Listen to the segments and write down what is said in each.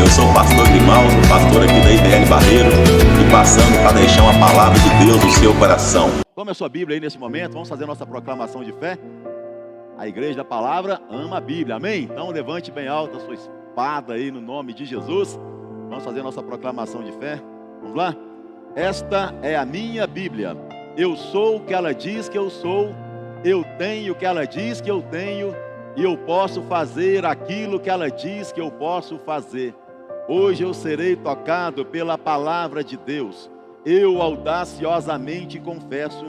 Eu sou o pastor Grimaldo, pastor aqui da IBL Barreiro, e passando para deixar uma palavra de Deus no seu coração. Tome a sua Bíblia aí nesse momento, vamos fazer a nossa proclamação de fé. A igreja da palavra ama a Bíblia, amém? Então levante bem alto a sua espada aí no nome de Jesus. Vamos fazer a nossa proclamação de fé. Vamos lá? Esta é a minha Bíblia. Eu sou o que ela diz que eu sou. Eu tenho o que ela diz que eu tenho. E eu posso fazer aquilo que ela diz que eu posso fazer. Hoje eu serei tocado pela palavra de Deus. Eu audaciosamente confesso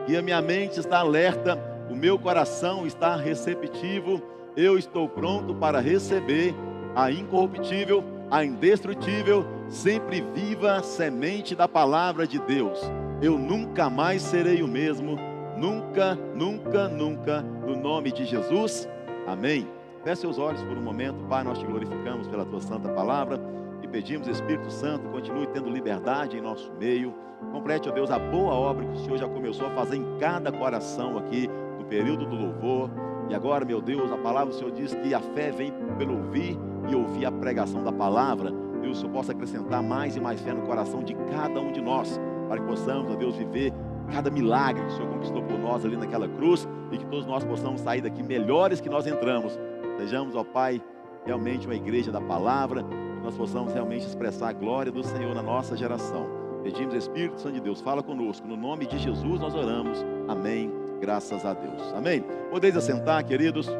que a minha mente está alerta, o meu coração está receptivo. Eu estou pronto para receber a incorruptível, a indestrutível, sempre viva semente da palavra de Deus. Eu nunca mais serei o mesmo, nunca, nunca, nunca, no nome de Jesus. Amém. Feche seus olhos por um momento. Pai, nós te glorificamos pela tua santa palavra e pedimos, Espírito Santo, continue tendo liberdade em nosso meio. Complete, ó Deus, a boa obra que o Senhor já começou a fazer em cada coração aqui no período do louvor. E agora, meu Deus, a palavra do Senhor diz que a fé vem pelo ouvir e ouvir a pregação da palavra. Deus, o Senhor possa acrescentar mais e mais fé no coração de cada um de nós, para que possamos, ó Deus, viver cada milagre que o Senhor conquistou por nós ali naquela cruz, e que todos nós possamos sair daqui melhores que nós entramos. Sejamos, ó Pai, realmente uma igreja da palavra, que nós possamos realmente expressar a glória do Senhor na nossa geração. Pedimos, Espírito Santo de Deus, fala conosco, no nome de Jesus nós oramos, amém, graças a Deus, amém. Podeis assentar, queridos.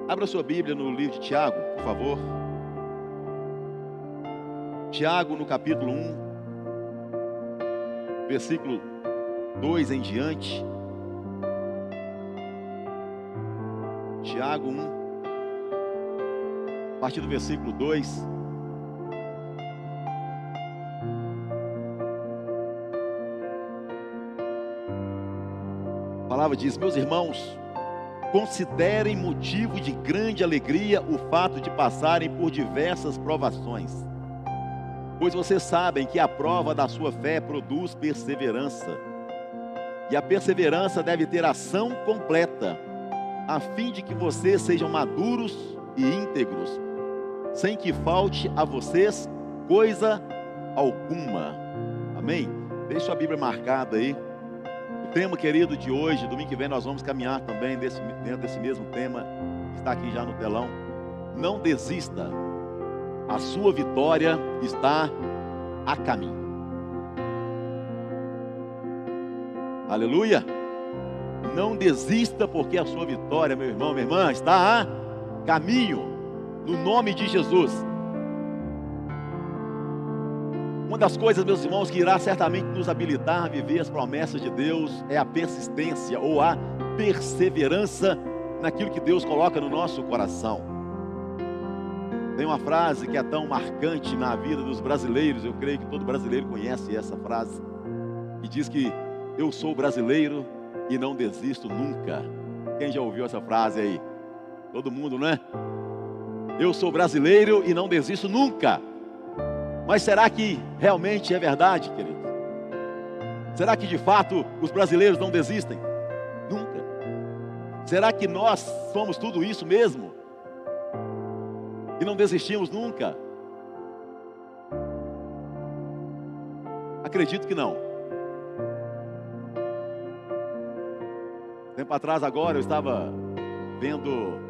Abra sua Bíblia no livro de Tiago, por favor. Tiago, no capítulo 1, versículo 2 em diante. Tiago 1, a partir do versículo 2. A palavra diz: meus irmãos, considerem motivo de grande alegria o fato de passarem por diversas provações, pois vocês sabem que a prova da sua fé produz perseverança, e a perseverança deve ter ação completa, a fim de que vocês sejam maduros e íntegros, sem que falte a vocês coisa alguma. Amém? Deixe sua Bíblia marcada aí. O tema, querido, de hoje, domingo que vem, nós vamos caminhar também dentro desse mesmo tema, que está aqui já no telão. Não desista, a sua vitória está a caminho. Aleluia! Não desista, porque a sua vitória, meu irmão, minha irmã, está a caminho, no nome de Jesus. Uma das coisas, meus irmãos, que irá certamente nos habilitar a viver as promessas de Deus é a persistência ou a perseverança naquilo que Deus coloca no nosso coração. Tem uma frase que é tão marcante na vida dos brasileiros, eu creio que todo brasileiro conhece essa frase, que diz que eu sou brasileiro e não desisto nunca. Quem já ouviu essa frase aí? Todo mundo, não é? Eu sou brasileiro e não desisto nunca. Mas será que realmente é verdade, querido? Será que de fato os brasileiros não desistem? Nunca. Será que nós somos tudo isso mesmo? E não desistimos nunca? Acredito que não. Tempo atrás agora eu estava vendo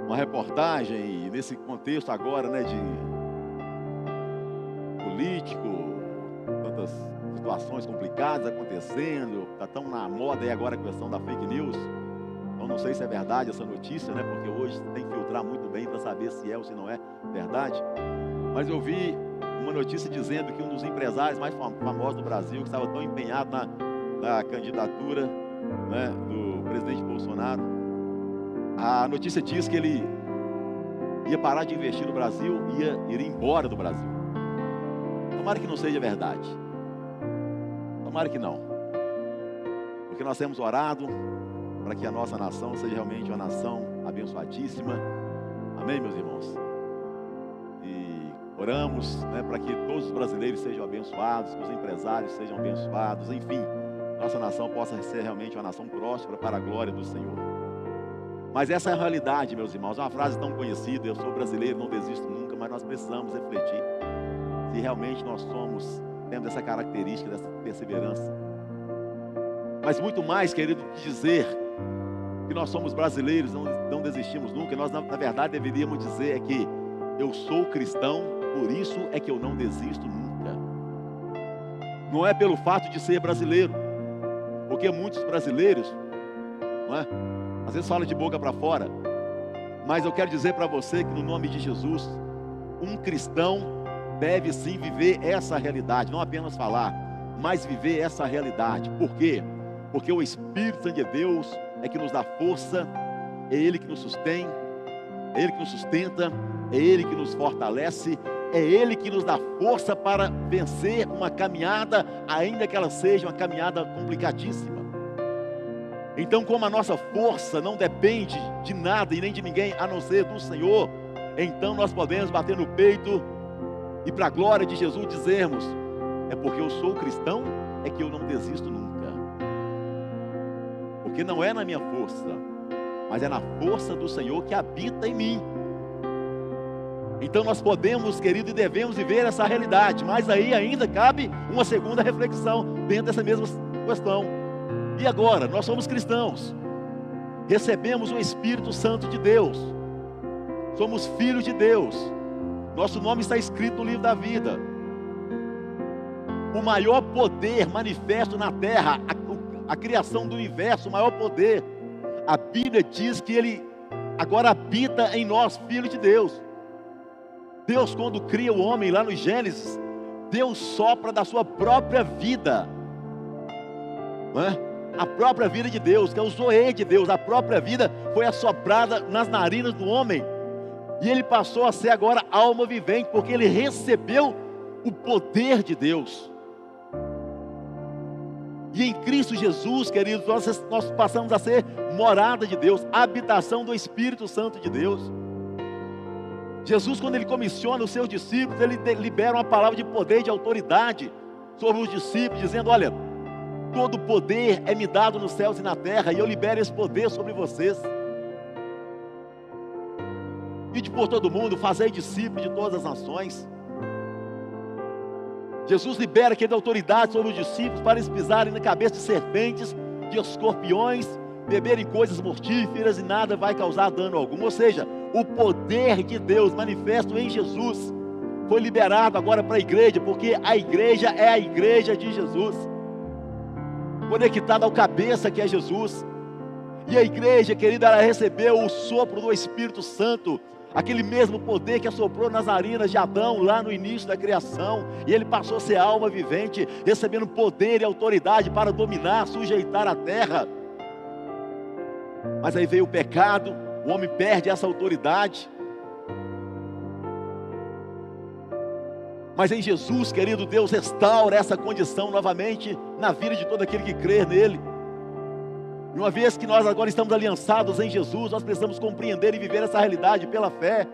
uma reportagem, e nesse contexto agora, né, de político, tantas situações complicadas acontecendo, está tão na moda aí agora a questão da fake news. Então não sei se é verdade essa notícia, né, porque hoje tem que filtrar muito bem para saber se é ou se não é verdade. Mas eu vi uma notícia dizendo que um dos empresários mais famosos do Brasil, que estava tão empenhado na candidatura, né, do presidente Bolsonaro, a notícia diz que ele ia parar de investir no Brasil, ia embora do Brasil. Tomara que não seja verdade. Tomara que não. Porque nós temos orado para que a nossa nação seja realmente uma nação abençoadíssima. Amém, meus irmãos? E Oramos, né, para que todos os brasileiros sejam abençoados, que os empresários sejam abençoados, enfim, nossa nação possa ser realmente uma nação próspera para a glória do Senhor. Mas essa é a realidade, meus irmãos. É uma frase tão conhecida: eu sou brasileiro, não desisto nunca. Mas nós precisamos refletir se realmente nós temos essa característica, dessa perseverança. Mas muito mais, querido, que dizer que nós somos brasileiros, não desistimos nunca. Nós, na verdade, deveríamos dizer que eu sou cristão, por isso é que eu não desisto nunca. Não é pelo fato de ser brasileiro, porque muitos brasileiros, não é? Às vezes fala de boca para fora, mas eu quero dizer para você que no nome de Jesus, um cristão deve sim viver essa realidade, não apenas falar, mas viver essa realidade. Por quê? Porque o Espírito Santo de Deus é que nos dá força, é Ele que nos sustém, é Ele que nos sustenta, é Ele que nos fortalece, é Ele que nos dá força para vencer uma caminhada, ainda que ela seja uma caminhada complicadíssima. Então, como a nossa força não depende de nada e nem de ninguém a não ser do Senhor, então nós podemos bater no peito e, para a glória de Jesus, dizermos: é porque eu sou cristão, é que eu não desisto nunca. Porque não é na minha força, mas é na força do Senhor que habita em mim. Então nós podemos, querido, e devemos viver essa realidade. Mas aí ainda cabe uma segunda reflexão dentro dessa mesma questão. E agora, nós somos cristãos, recebemos o Espírito Santo de Deus, somos filhos de Deus, nosso nome está escrito no livro da vida. O maior poder manifesto na terra, a criação do universo, o maior poder, a Bíblia diz que Ele agora habita em nós, filhos de Deus. Deus, quando cria o homem lá no Gênesis, Deus sopra da sua própria vida, não é? A própria vida de Deus, que é o Zoe de Deus, a própria vida foi assoprada nas narinas do homem, e ele passou a ser agora alma vivente, porque ele recebeu o poder de Deus. E em Cristo Jesus, queridos, nós passamos a ser morada de Deus, habitação do Espírito Santo de Deus. Jesus, quando Ele comissiona os seus discípulos, Ele libera uma palavra de poder e de autoridade sobre os discípulos, dizendo: olha, todo poder é me dado nos céus e na terra, e eu libero esse poder sobre vocês. Ide por todo mundo, fazei discípulos de todas as nações. Jesus libera aqui a autoridade sobre os discípulos para eles pisarem na cabeça de serpentes, de escorpiões, beberem coisas mortíferas e nada vai causar dano algum. Ou seja, o poder de Deus manifesto em Jesus foi liberado agora para a igreja, porque a igreja é a igreja de Jesus, conectada ao cabeça que é Jesus. E a igreja, querida, ela recebeu o sopro do Espírito Santo, aquele mesmo poder que assoprou nas narinas de Adão lá no início da criação, e ele passou a ser alma vivente, recebendo poder e autoridade para dominar, sujeitar a terra. Mas aí veio o pecado, o homem perde essa autoridade. Mas em Jesus, querido, Deus restaura essa condição novamente na vida de todo aquele que crê nele. E uma vez que nós agora estamos aliançados em Jesus, nós precisamos compreender e viver essa realidade pela fé,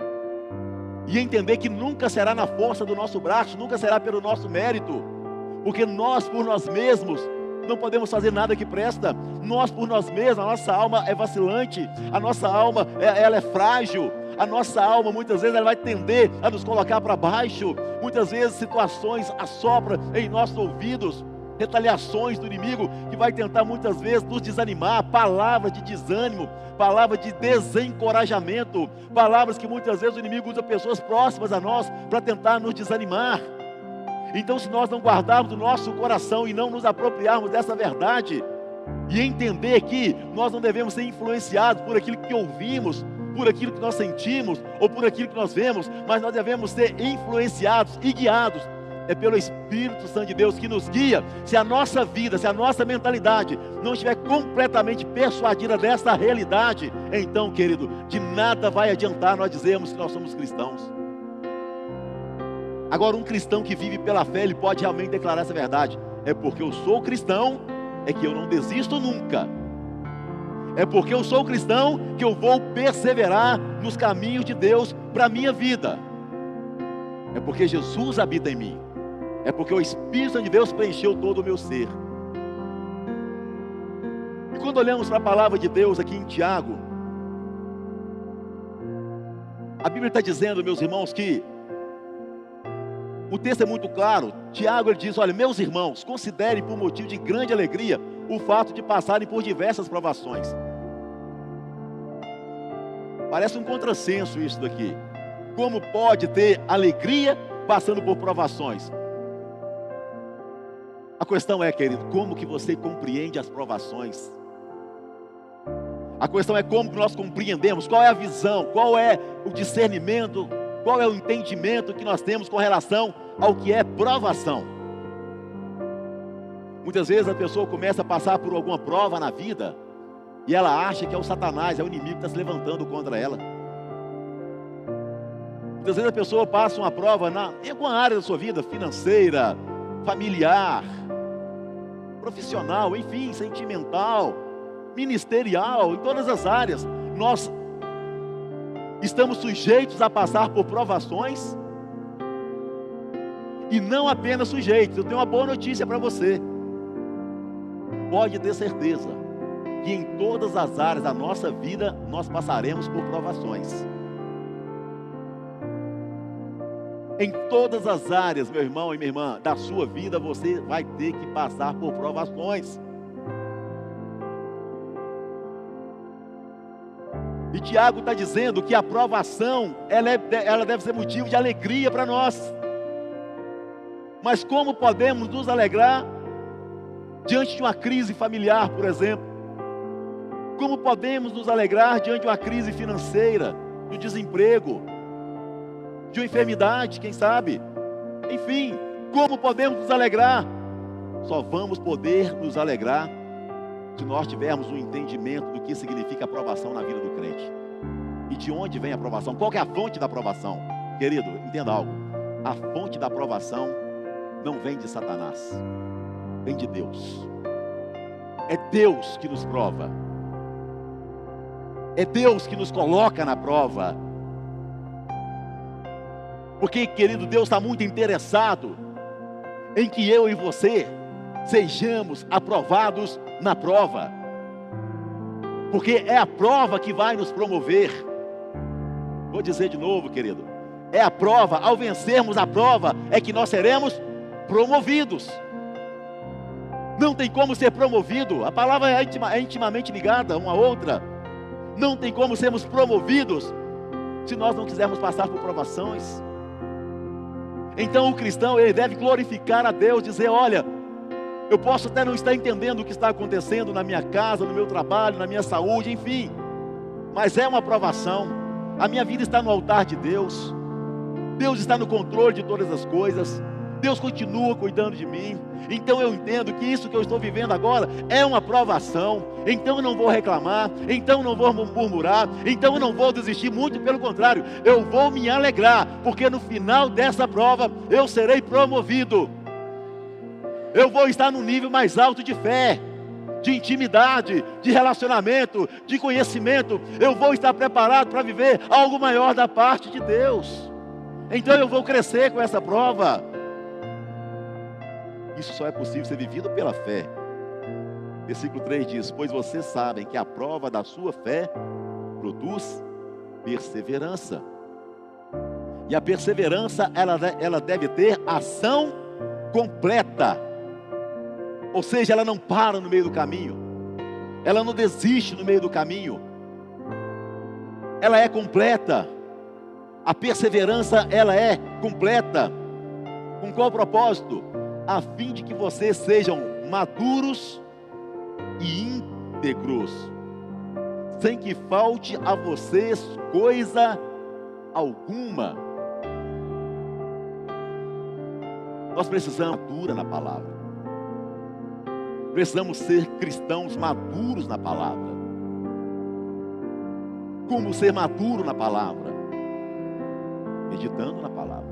e entender que nunca será na força do nosso braço, nunca será pelo nosso mérito, porque nós por nós mesmos não podemos fazer nada que presta. Nós por nós mesmos, a nossa alma é vacilante, a nossa alma ela é frágil, a nossa alma muitas vezes ela vai tender a nos colocar para baixo. Muitas vezes situações assopram em nossos ouvidos, retaliações do inimigo que vai tentar muitas vezes nos desanimar, palavras de desânimo, palavras de desencorajamento, palavras que muitas vezes o inimigo usa pessoas próximas a nós para tentar nos desanimar. Então, se nós não guardarmos o nosso coração e não nos apropriarmos dessa verdade, e entender que nós não devemos ser influenciados por aquilo que ouvimos, por aquilo que nós sentimos, ou por aquilo que nós vemos, mas nós devemos ser influenciados e guiados pelo Espírito Santo de Deus que nos guia. Se a nossa vida, se a nossa mentalidade não estiver completamente persuadida dessa realidade, então, querido, de nada vai adiantar nós dizermos que nós somos cristãos. Agora, um cristão que vive pela fé, ele pode realmente declarar essa verdade: é porque eu sou cristão, é que eu não desisto nunca. É porque eu sou cristão que eu vou perseverar nos caminhos de Deus para a minha vida. É porque Jesus habita em mim. É porque o Espírito de Deus preencheu todo o meu ser. E quando olhamos para a palavra de Deus aqui em Tiago, a Bíblia está dizendo, meus irmãos, que o texto é muito claro. Tiago ele diz: olha, meus irmãos, considerem por motivo de grande alegria o fato de passarem por diversas provações. Parece um contrassenso isso daqui. Como pode ter alegria passando por provações? A questão é, querido, como que você compreende as provações? A questão é como que nós compreendemos, qual é a visão, qual é o discernimento, qual é o entendimento que nós temos com relação ao que é provação. Muitas vezes a pessoa começa a passar por alguma prova na vida e ela acha que é o Satanás, é o inimigo que está se levantando contra ela. Muitas vezes a pessoa passa uma prova em alguma área da sua vida, financeira, familiar, profissional, enfim, sentimental, ministerial, em todas as áreas. Nós estamos sujeitos a passar por provações. E não apenas sujeitos. Eu tenho uma boa notícia para você. Pode ter certeza que em todas as áreas da nossa vida nós passaremos por provações. Em todas as áreas, meu irmão e minha irmã, da sua vida você vai ter que passar por provações. E Tiago está dizendo que a provação ela deve ser motivo de alegria para nós. Mas como podemos nos alegrar diante de uma crise familiar, por exemplo? Como podemos nos alegrar diante de uma crise financeira, do desemprego, de uma enfermidade, quem sabe? Enfim, como podemos nos alegrar? Só vamos poder nos alegrar se nós tivermos um entendimento do que significa a provação na vida do crente. E de onde vem a provação? Qual que é a fonte da provação? Querido, entenda algo. A fonte da provação não vem de Satanás, vem de Deus. É Deus que nos prova. É Deus que nos coloca na prova. Porque, querido, Deus está muito interessado em que eu e você sejamos aprovados na prova. Porque é a prova que vai nos promover. Vou dizer de novo, querido. É a prova, ao vencermos a prova, é que nós seremos promovidos. Não tem como ser promovido. A palavra é intimamente ligada uma à outra. Não tem como sermos promovidos se nós não quisermos passar por provações. Então o cristão, ele deve glorificar a Deus, dizer: olha, eu posso até não estar entendendo o que está acontecendo na minha casa, no meu trabalho, na minha saúde, enfim, mas é uma provação. A minha vida está no altar de Deus. Deus está no controle de todas as coisas. Deus continua cuidando de mim. Então eu entendo que isso que eu estou vivendo agora é uma provação. Então eu não vou reclamar, então eu não vou murmurar, então eu não vou desistir, muito pelo contrário, eu vou me alegrar, porque no final dessa prova eu serei promovido. Eu vou estar num nível mais alto de fé, de intimidade, de relacionamento, de conhecimento. Eu vou estar preparado para viver algo maior da parte de Deus. Então eu vou crescer com essa prova. Isso só é possível ser vivido pela fé. Versículo 3 diz: pois vocês sabem que a prova da sua fé produz perseverança. E a perseverança, ela deve ter ação completa. Ou seja, ela não para no meio do caminho. Ela não desiste no meio do caminho. Ela é completa. A perseverança, ela é completa. Com qual propósito? A fim de que vocês sejam maduros e íntegros, sem que falte a vocês coisa alguma. Nós precisamos madurar na palavra. Precisamos ser cristãos maduros na palavra. Como ser maduro na palavra? Meditando na palavra,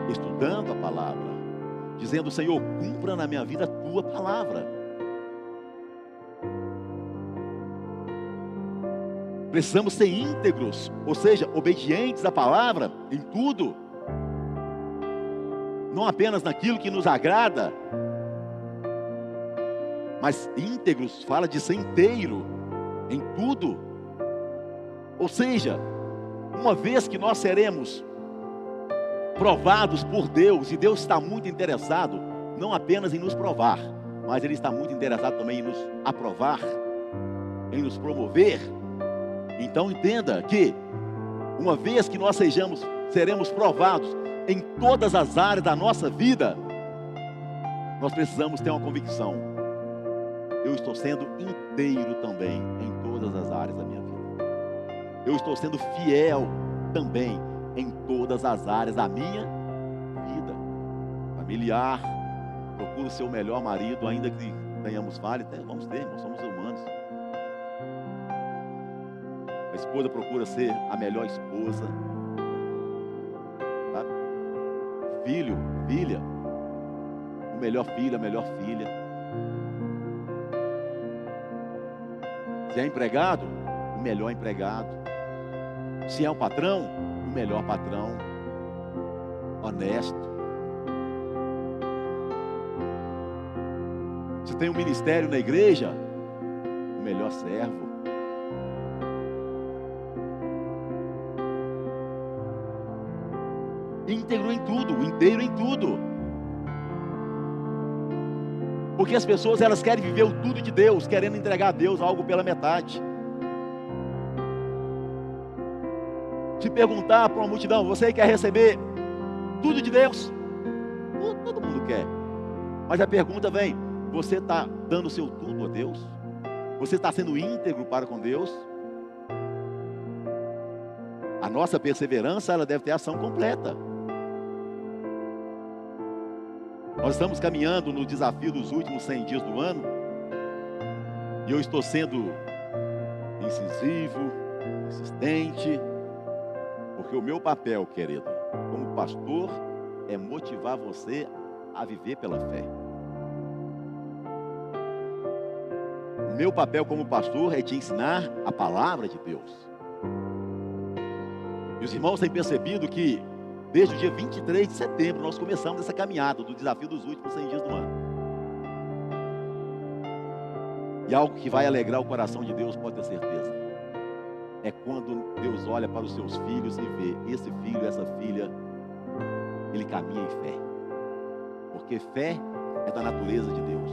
estudando a palavra, dizendo: Senhor, cumpra na minha vida a tua palavra. Precisamos ser íntegros, ou seja, obedientes à palavra em tudo. não apenas naquilo que nos agrada, mas íntegros fala de ser inteiro em tudo. Ou seja, uma vez que nós seremos provados por Deus, e Deus está muito interessado não apenas em nos provar, mas Ele está muito interessado também em nos aprovar, em nos promover. Então entenda que uma vez que nós seremos provados em todas as áreas da nossa vida, nós precisamos ter uma convicção: eu estou sendo inteiro também em todas as áreas da minha vida. Eu estou sendo fiel também em todas as áreas da minha vida. Familiar, procuro ser o melhor marido, ainda que tenhamos falhas, vamos ter, nós somos humanos. A esposa procura ser a melhor esposa, sabe? Filho, filha, o melhor filho, a melhor filha. Se é empregado, o melhor empregado. Se é um patrão, o melhor patrão, honesto. Se tem um ministério na igreja, o melhor servo. Íntegro em tudo, inteiro em tudo. Porque as pessoas, elas querem viver o tudo de Deus, querendo entregar a Deus algo pela metade. Se perguntar para uma multidão: você quer receber tudo de Deus? Todo mundo quer. Mas a pergunta vem: você está dando o seu tudo a Deus? Você está sendo íntegro para com Deus? A nossa perseverança, ela deve ter ação completa. Nós estamos caminhando no desafio dos últimos 100 dias do ano. E eu estou sendo incisivo, insistente, porque o meu papel, querido, como pastor, é motivar você a viver pela fé. O meu papel como pastor é te ensinar a palavra de Deus. E os irmãos têm percebido que desde o dia 23 de setembro nós começamos essa caminhada do desafio dos últimos 100 dias do ano. E algo que vai alegrar o coração de Deus, pode ter certeza, é quando Deus olha para os seus filhos e vê esse filho, essa filha, ele caminha em fé. Porque fé é da natureza de Deus.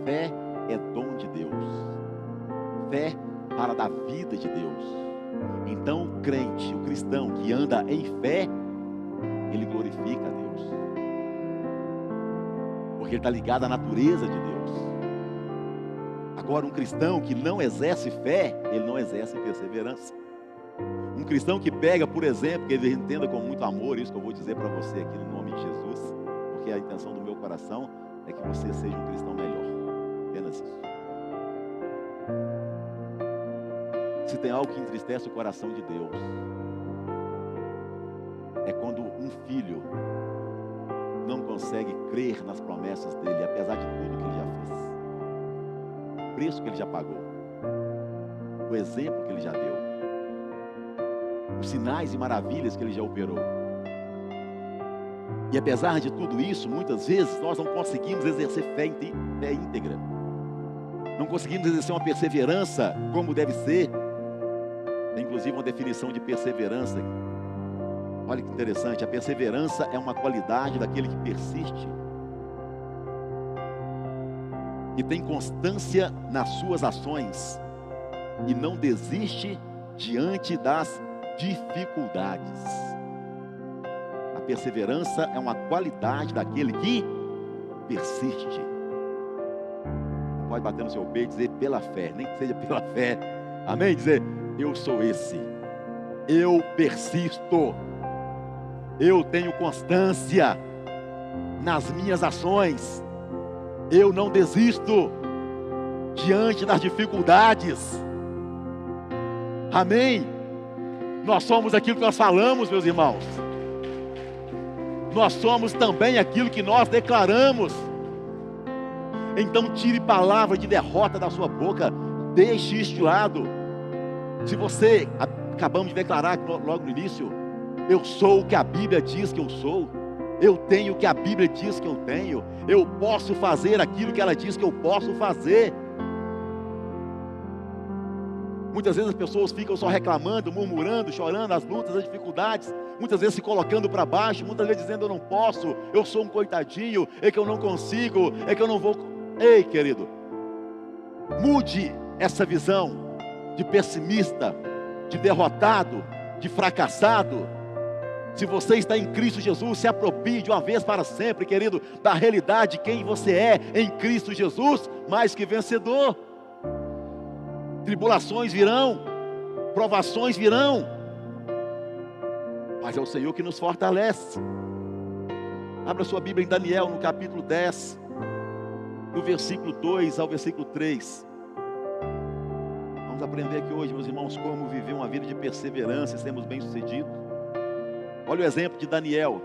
Fé é dom de Deus. Fé fala da vida de Deus. Então o crente, o cristão que anda em fé, ele glorifica a Deus. Porque ele está ligado à natureza de Deus. Agora, um cristão que não exerce fé, ele não exerce perseverança. Um cristão que pega, por exemplo, que ele entenda com muito amor isso que eu vou dizer para você aqui no nome de Jesus, porque a intenção do meu coração é que você seja um cristão melhor. Apenas isso. Se tem algo que entristece o coração de Deus, é quando um filho não consegue crer nas promessas dele, apesar de tudo que ele já fez, o preço que ele já pagou, o exemplo que ele já deu, os sinais e maravilhas que ele já operou. E apesar de tudo isso, muitas vezes nós não conseguimos exercer fé íntegra, não conseguimos exercer uma perseverança como deve ser. Tem inclusive uma definição de perseverança. Olha que interessante: a perseverança é uma qualidade daquele que persiste, que tem constância nas suas ações e não desiste diante das dificuldades. A perseverança é uma qualidade daquele que persiste. Pode bater no seu peito e dizer: pela fé, nem que seja pela fé, amém? Dizer: eu sou esse, eu persisto, eu tenho constância nas minhas ações, eu não desisto diante das dificuldades, amém? Nós somos aquilo que nós falamos, meus irmãos, nós somos também aquilo que nós declaramos. Então tire palavra de derrota da sua boca, deixe isso de lado. Se você, acabamos de declarar logo no início, eu sou o que a Bíblia diz que eu sou, Eu tenho o que a Bíblia diz que eu tenho. Eu posso fazer aquilo que ela diz que eu posso fazer. Muitas vezes as pessoas ficam só reclamando, murmurando, chorando as lutas, as dificuldades. Muitas vezes se colocando para baixo, muitas vezes dizendo eu não posso, eu sou um coitadinho, é que eu não consigo, é que eu não vou. Ei, querido, mude essa visão de pessimista, de derrotado, de fracassado. Se você está em Cristo Jesus, se aproprie de uma vez para sempre, querido, da realidade de quem você é em Cristo Jesus, mais que vencedor. Tribulações virão, provações virão, mas é o Senhor que nos fortalece. Abra sua Bíblia em Daniel, no capítulo 10, do versículo 2 ao versículo 3. Vamos aprender aqui hoje, meus irmãos, como viver uma vida de perseverança e sermos bem-sucedidos. Olha o exemplo de Daniel.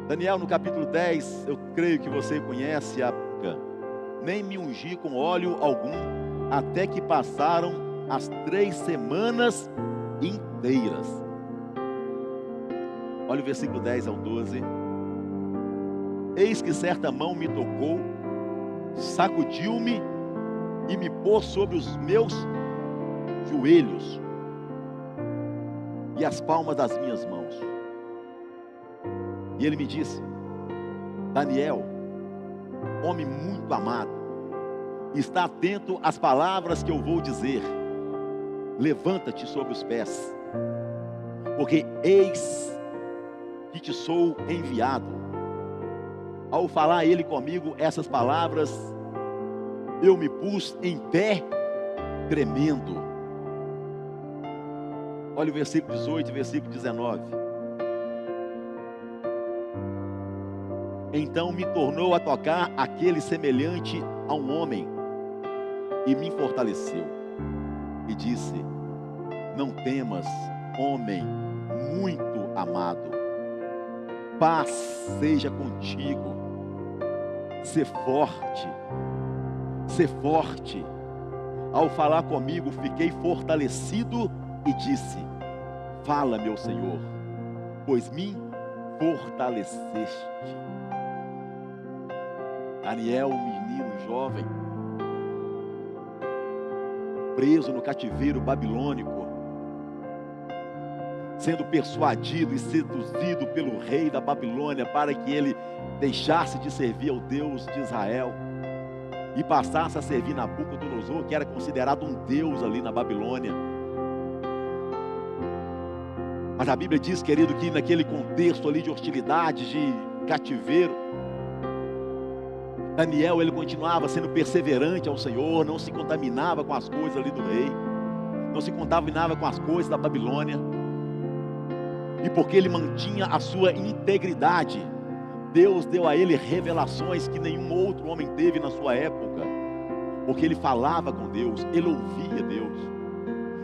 Daniel, no capítulo 10, eu creio que você conhece a época. Nem me ungi com óleo algum, até que passaram as 3 semanas inteiras. Olha o versículo 10 ao 12. Eis que certa mão me tocou, sacudiu-me e me pôs sobre os meus joelhos e as palmas das minhas mãos. E ele me disse: Daniel, homem muito amado, está atento às palavras que eu vou dizer. Levanta-te sobre os pés, porque eis que te sou enviado. Ao falar ele comigo essas palavras, eu me pus em pé, tremendo. Olha o versículo 18 e versículo 19. Então me tornou a tocar aquele semelhante a um homem, e me fortaleceu, e disse: não temas, homem muito amado, paz seja contigo, sê forte, sê forte. Ao falar comigo, fiquei fortalecido e disse: fala, meu Senhor, pois me fortaleceste. Daniel, um menino jovem, preso no cativeiro babilônico, sendo persuadido e seduzido pelo rei da Babilônia para que ele deixasse de servir ao Deus de Israel e passasse a servir Nabucodonosor, que era considerado um deus ali na Babilônia. Mas a Bíblia diz, querido, que naquele contexto ali de hostilidade, de cativeiro, Daniel, ele continuava sendo perseverante ao Senhor, não se contaminava com as coisas ali do rei, não se contaminava com as coisas da Babilônia, e porque ele mantinha a sua integridade, Deus deu a ele revelações que nenhum outro homem teve na sua época, porque ele falava com Deus, ele ouvia Deus,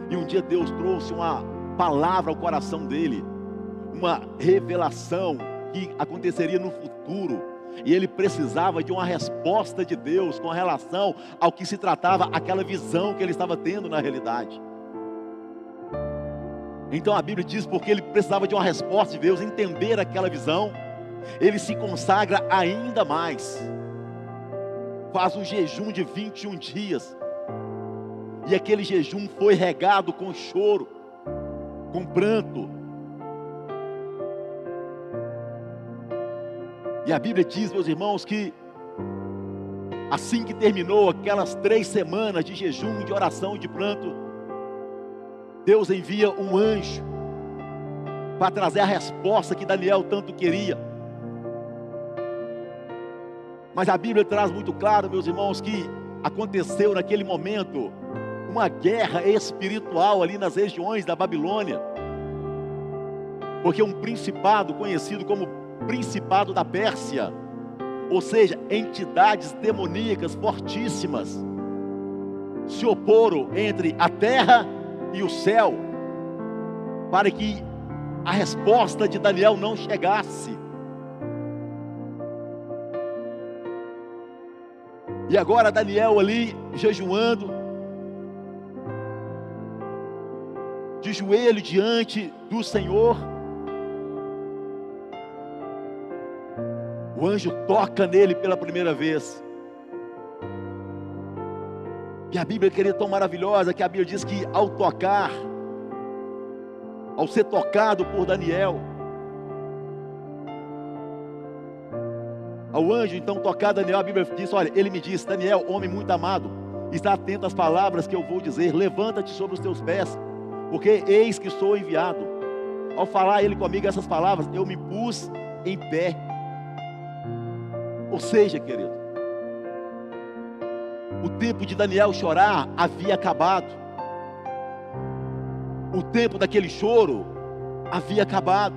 e um dia Deus trouxe uma palavra ao coração dele, uma revelação que aconteceria no futuro, e ele precisava de uma resposta de Deus com relação ao que se tratava, aquela visão que ele estava tendo na realidade. Então a Bíblia diz, porque ele precisava de uma resposta de Deus, entender aquela visão, ele se consagra ainda mais, faz um jejum de 21 dias, e aquele jejum foi regado com choro, com pranto. E a Bíblia diz, meus irmãos, que assim que terminou aquelas 3 semanas de jejum, de oração e de pranto, Deus envia um anjo para trazer a resposta que Daniel tanto queria. Mas a Bíblia traz muito claro, meus irmãos, que aconteceu naquele momento uma guerra espiritual ali nas regiões da Babilônia, porque um principado conhecido como Principado da Pérsia, ou seja, entidades demoníacas fortíssimas, se oporam entre a terra e o céu, para que a resposta de Daniel não chegasse. E agora Daniel ali jejuando, de joelho diante do Senhor, O anjo toca nele pela primeira vez. E a Bíblia, querida, é tão maravilhosa que a Bíblia diz que ao tocar, ao ser tocado por Daniel, ao anjo então tocar Daniel, a Bíblia diz, olha, ele me disse: Daniel, homem muito amado, está atento às palavras que eu vou dizer, levanta-te sobre os teus pés, porque eis que sou enviado. Ao falar ele comigo essas palavras, eu me pus em pé. Ou seja, querido, o tempo de Daniel chorar havia acabado. O tempo daquele choro havia acabado.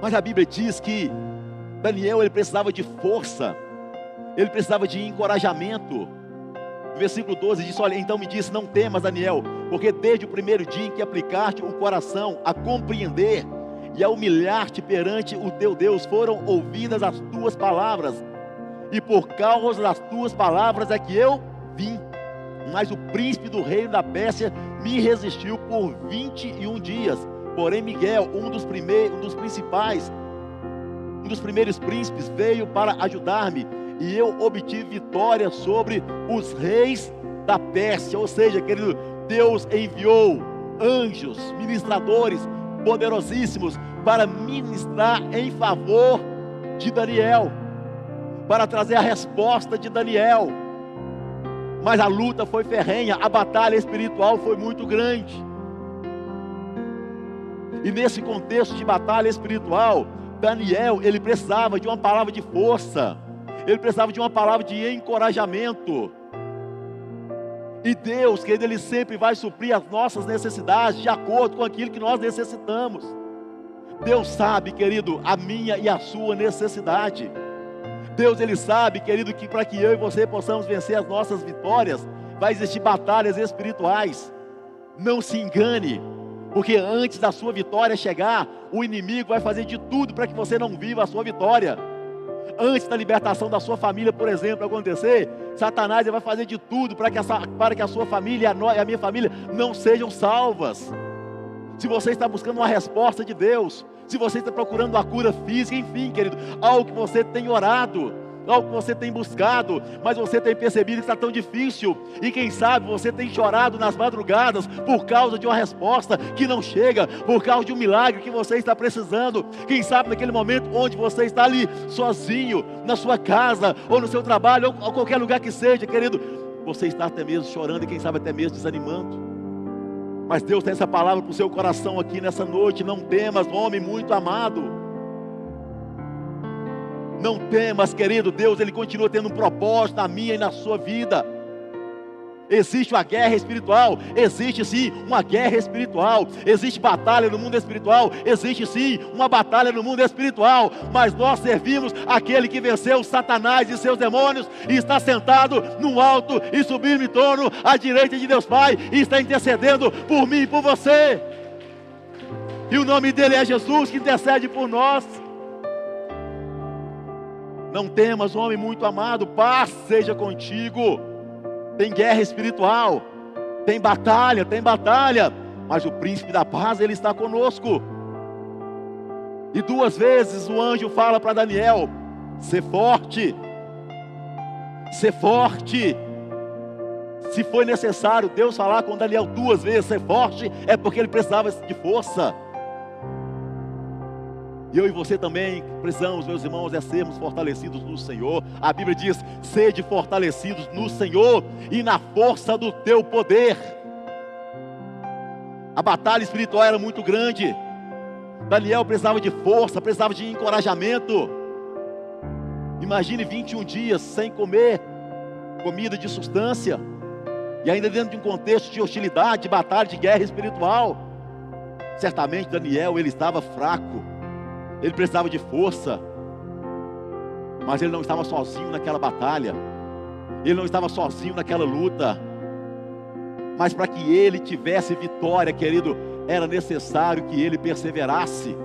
Mas a Bíblia diz que Daniel, ele precisava de força, ele precisava de encorajamento. No versículo 12 diz, olha, então me disse: não temas, Daniel, porque desde o primeiro dia em que aplicaste o coração a compreender e a humilhar-te perante o teu Deus, foram ouvidas as tuas palavras, e por causa das tuas palavras é que eu vim. Mas o príncipe do reino da Pérsia me resistiu por 21 dias. Porém Miguel, um dos primeiros príncipes, veio para ajudar-me, e eu obtive vitória sobre os reis da Pérsia. Ou seja, querido, Deus enviou anjos, ministradores poderosíssimos para ministrar em favor de Daniel, para trazer a resposta de Daniel. Mas a luta foi ferrenha, a batalha espiritual foi muito grande. E nesse contexto de batalha espiritual, Daniel, ele precisava de uma palavra de força, ele precisava de uma palavra de encorajamento. E Deus, querido, ele sempre vai suprir as nossas necessidades de acordo com aquilo que nós necessitamos. Deus sabe, querido, a minha e a sua necessidade. Deus, ele sabe, querido, que para que eu e você possamos vencer as nossas vitórias, vai existir batalhas espirituais. Não se engane, porque antes da sua vitória chegar, o inimigo vai fazer de tudo para que você não viva a sua vitória. Antes da libertação da sua família, por exemplo, acontecer, Satanás vai fazer de tudo para que a sua família e a minha família não sejam salvas. Se você está buscando uma resposta de Deus, se você está procurando uma cura física, enfim, querido, algo que você tem orado, algo que você tem buscado, mas você tem percebido que está tão difícil, e quem sabe você tem chorado nas madrugadas por causa de uma resposta que não chega, por causa de um milagre que você está precisando. Quem sabe naquele momento onde você está ali sozinho, na sua casa, ou no seu trabalho, ou qualquer lugar que seja, querido, você está até mesmo chorando, e quem sabe até mesmo desanimando. Mas Deus tem essa palavra para o seu coração aqui nessa noite: não temas, homem muito amado. Não temas, querido. Deus, ele continua tendo um propósito na minha e na sua vida. Existe uma guerra espiritual, existe sim uma guerra espiritual, existe batalha no mundo espiritual, existe sim uma batalha no mundo espiritual, mas nós servimos aquele que venceu Satanás e seus demônios, e está sentado num alto e sublime trono à direita de Deus Pai, e está intercedendo por mim e por você, e o nome dele é Jesus, que intercede por nós. Não temas, homem muito amado, paz seja contigo. Tem guerra espiritual, tem batalha, mas o príncipe da paz, ele está conosco. E 2 vezes o anjo fala para Daniel: ser forte, ser forte. Se foi necessário Deus falar com Daniel 2 vezes, ser forte, é porque ele precisava de força. E eu e você também precisamos, meus irmãos, sermos fortalecidos no Senhor. A Bíblia diz: sede fortalecidos no Senhor e na força do teu poder. A batalha espiritual era muito grande. Daniel precisava de força, precisava de encorajamento. Imagine 21 dias sem comer comida de substância, e ainda dentro de um contexto de hostilidade, de batalha, de guerra espiritual. Certamente Daniel, ele estava fraco, ele precisava de força, mas ele não estava sozinho naquela batalha, ele não estava sozinho naquela luta. Mas para que ele tivesse vitória, querido, era necessário que ele perseverasse.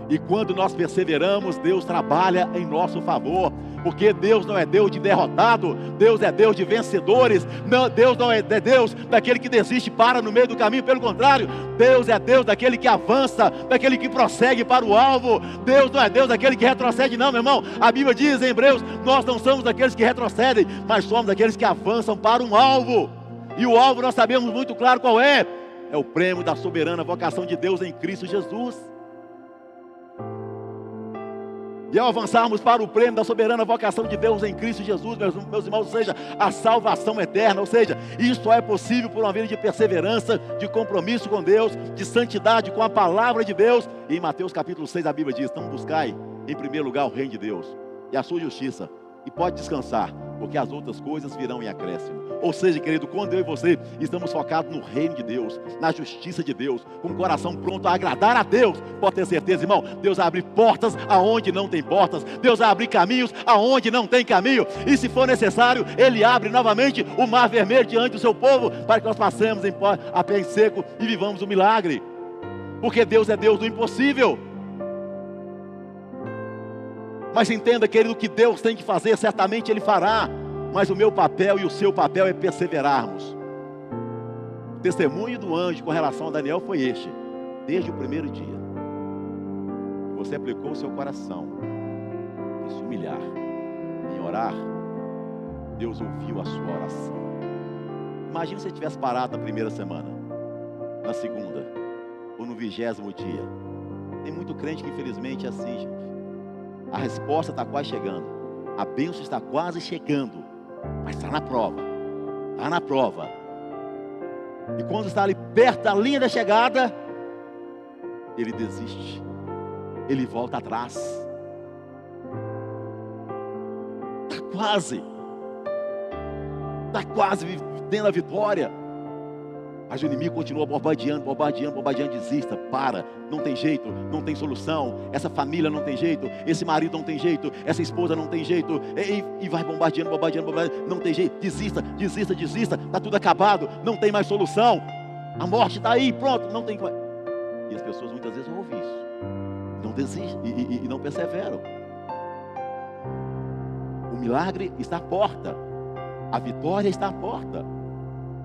E quando nós perseveramos, Deus trabalha em nosso favor. Porque Deus não é Deus de derrotado, Deus é Deus de vencedores. Não, Deus não é Deus daquele que desiste e para no meio do caminho. Pelo contrário, Deus é Deus daquele que avança, daquele que prossegue para o alvo. Deus não é Deus daquele que retrocede, não, meu irmão. A Bíblia diz em Hebreus: nós não somos daqueles que retrocedem, mas somos daqueles que avançam para um alvo. E o alvo nós sabemos muito claro qual é. É o prêmio da soberana vocação de Deus em Cristo Jesus. E ao avançarmos para o prêmio da soberana vocação de Deus em Cristo Jesus, meus irmãos, ou seja, a salvação eterna, ou seja, isso só é possível por uma vida de perseverança, de compromisso com Deus, de santidade com a palavra de Deus. E em Mateus capítulo 6 a Bíblia diz: então buscai em primeiro lugar o reino de Deus e a sua justiça, e pode descansar, porque as outras coisas virão em acréscimo. Ou seja, querido, quando eu e você estamos focados no reino de Deus, na justiça de Deus, com o coração pronto a agradar a Deus, pode ter certeza, irmão, Deus abre portas aonde não tem portas, Deus abre caminhos aonde não tem caminho, e se for necessário, Ele abre novamente o mar vermelho diante do seu povo, para que nós passemos a pé em seco e vivamos o milagre, porque Deus é Deus do impossível. Mas entenda, querido, que Deus tem que fazer, certamente Ele fará. Mas o meu papel e o seu papel é perseverarmos. O testemunho do anjo com relação a Daniel foi este: desde o primeiro dia, você aplicou o seu coração em se humilhar, em orar, Deus ouviu a sua oração. Imagina se você tivesse parado na primeira semana, na segunda, ou no 20º dia. Tem muito crente que infelizmente é assim, gente. A resposta está quase chegando, a bênção está quase chegando, mas está na prova, está na prova. E quando está ali perto da linha da chegada, ele desiste, ele volta atrás. Está quase tendo a vitória. Mas o inimigo continua bombardeando, desista, para, não tem jeito, não tem solução, essa família não tem jeito, esse marido não tem jeito, essa esposa não tem jeito, e vai bombardeando, não tem jeito, desista, está tudo acabado, não tem mais solução, a morte está aí, pronto, não tem. E as pessoas muitas vezes ouvem isso, não desistem e não perseveram. O milagre está à porta, a vitória está à porta,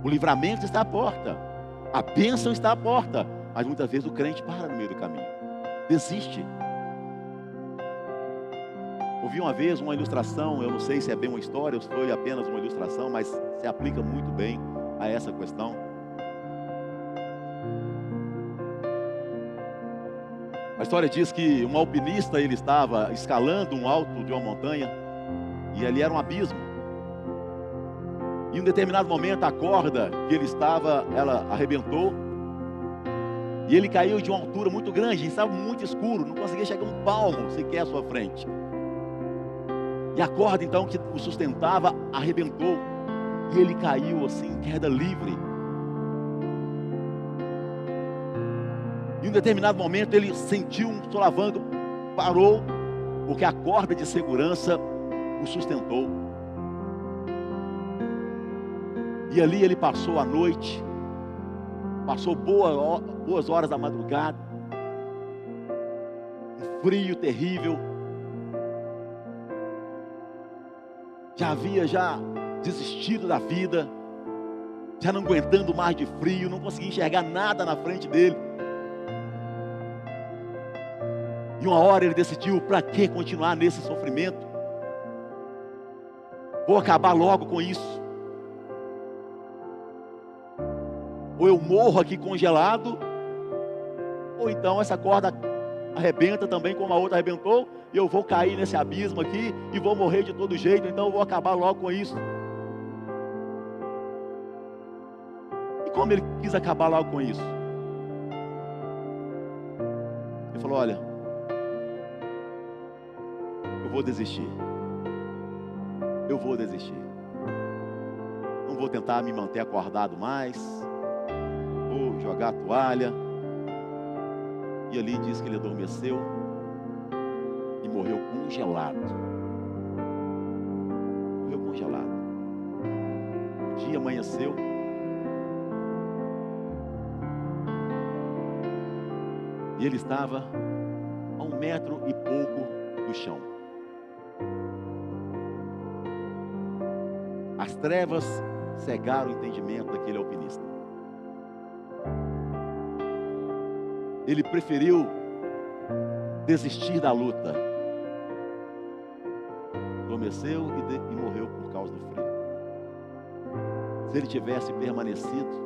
o livramento está à porta, a bênção está à porta, mas muitas vezes o crente para no meio do caminho, desiste. Ouvi uma vez uma ilustração, eu não sei se é bem uma história ou se foi apenas uma ilustração, mas se aplica muito bem a essa questão. A história diz que um alpinista, ele estava escalando um alto de uma montanha, e ali era um abismo. Em um determinado momento, a corda que ele estava, ela arrebentou. E ele caiu de uma altura muito grande, estava muito escuro, não conseguia chegar um palmo sequer à sua frente. E a corda então que o sustentava, arrebentou. E ele caiu assim, em queda livre. Em um determinado momento, ele sentiu um solavanco, parou, porque a corda de segurança o sustentou. E ali ele passou a noite, passou boas horas da madrugada, um frio terrível, já havia desistido da vida, já não aguentando mais de frio, não conseguia enxergar nada na frente dele. E uma hora ele decidiu: para que continuar nesse sofrimento? Vou acabar logo com isso. Ou eu morro aqui congelado, ou então essa corda arrebenta também como a outra arrebentou, e eu vou cair nesse abismo aqui e vou morrer de todo jeito, então eu vou acabar logo com isso. E como ele quis acabar logo com isso? Ele falou: olha, eu vou desistir, não vou tentar me manter acordado mais, vou jogar a toalha. E ali diz que ele adormeceu e morreu congelado. O dia amanheceu, e ele estava a 1 metro e pouco do chão. As trevas cegaram o entendimento daquele alpinista. Ele preferiu desistir da luta. Adormeceu e morreu por causa do frio. Se ele tivesse permanecido,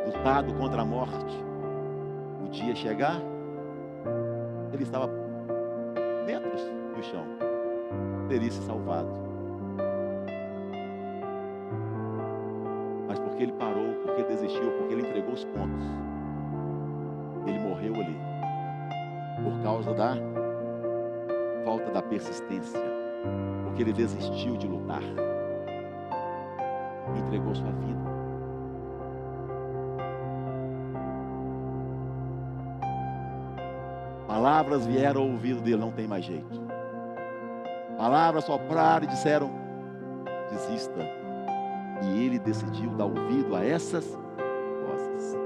lutado contra a morte, o dia chegar, ele estava metros do chão, teria se salvado. Mas porque ele parou, porque ele desistiu, porque ele entregou os pontos, ele morreu ali, por causa da falta da persistência, porque ele desistiu de lutar, entregou sua vida. Palavras vieram ao ouvido dele, não tem mais jeito. Palavras sopraram e disseram, desista. E ele decidiu dar ouvido a essas vozes.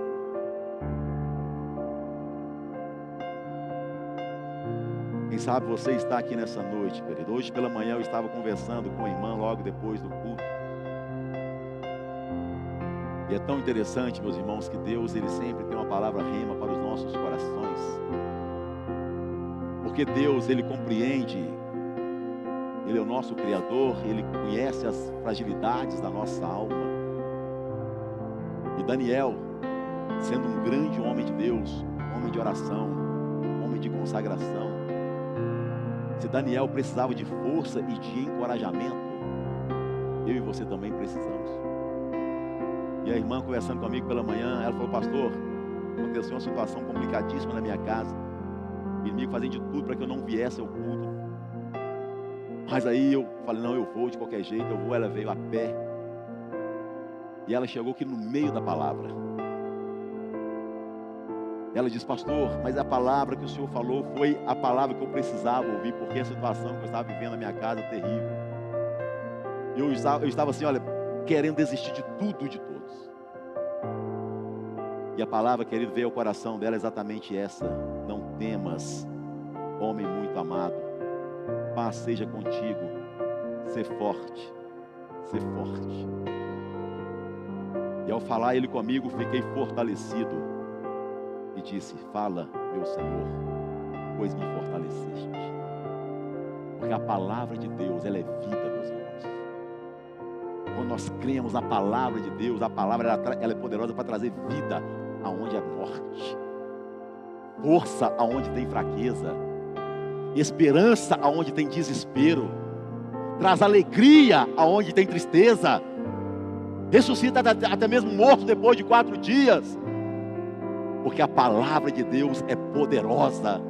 Quem sabe você está aqui nessa noite, querido. Hoje pela manhã eu estava conversando com a irmã logo depois do culto. E é tão interessante, meus irmãos, que Deus, Ele sempre tem uma palavra rema para os nossos corações. Porque Deus, Ele compreende, Ele é o nosso Criador, Ele conhece as fragilidades da nossa alma. E Daniel, sendo um grande homem de Deus, homem de oração, homem de consagração, se Daniel precisava de força e de encorajamento, eu e você também precisamos. E a irmã conversando comigo pela manhã, ela falou, pastor, aconteceu uma situação complicadíssima na minha casa, o inimigo fazendo de tudo para que eu não viesse ao culto. Mas aí eu falei, não, eu vou de qualquer jeito, eu vou. Ela veio a pé. E ela chegou aqui no meio da palavra. Ela disse, pastor, mas a palavra que o senhor falou foi a palavra que eu precisava ouvir, porque a situação que eu estava vivendo na minha casa é terrível. Eu estava assim, olha, querendo desistir de tudo e de todos. E a palavra, querido, veio ao coração dela exatamente essa: não temas, homem muito amado, paz seja contigo, ser forte, ser forte. E ao falar ele comigo, fiquei fortalecido e disse, fala, meu Senhor, pois me fortaleceste. Porque a palavra de Deus, ela é vida, meus irmãos. Quando nós cremos na palavra de Deus, a palavra ela é poderosa para trazer vida aonde é morte, força aonde tem fraqueza, esperança aonde tem desespero, traz alegria aonde tem tristeza, ressuscita até mesmo morto depois de 4 dias, porque a palavra de Deus é poderosa.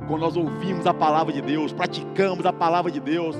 Quando nós ouvimos a palavra de Deus, praticamos a palavra de Deus,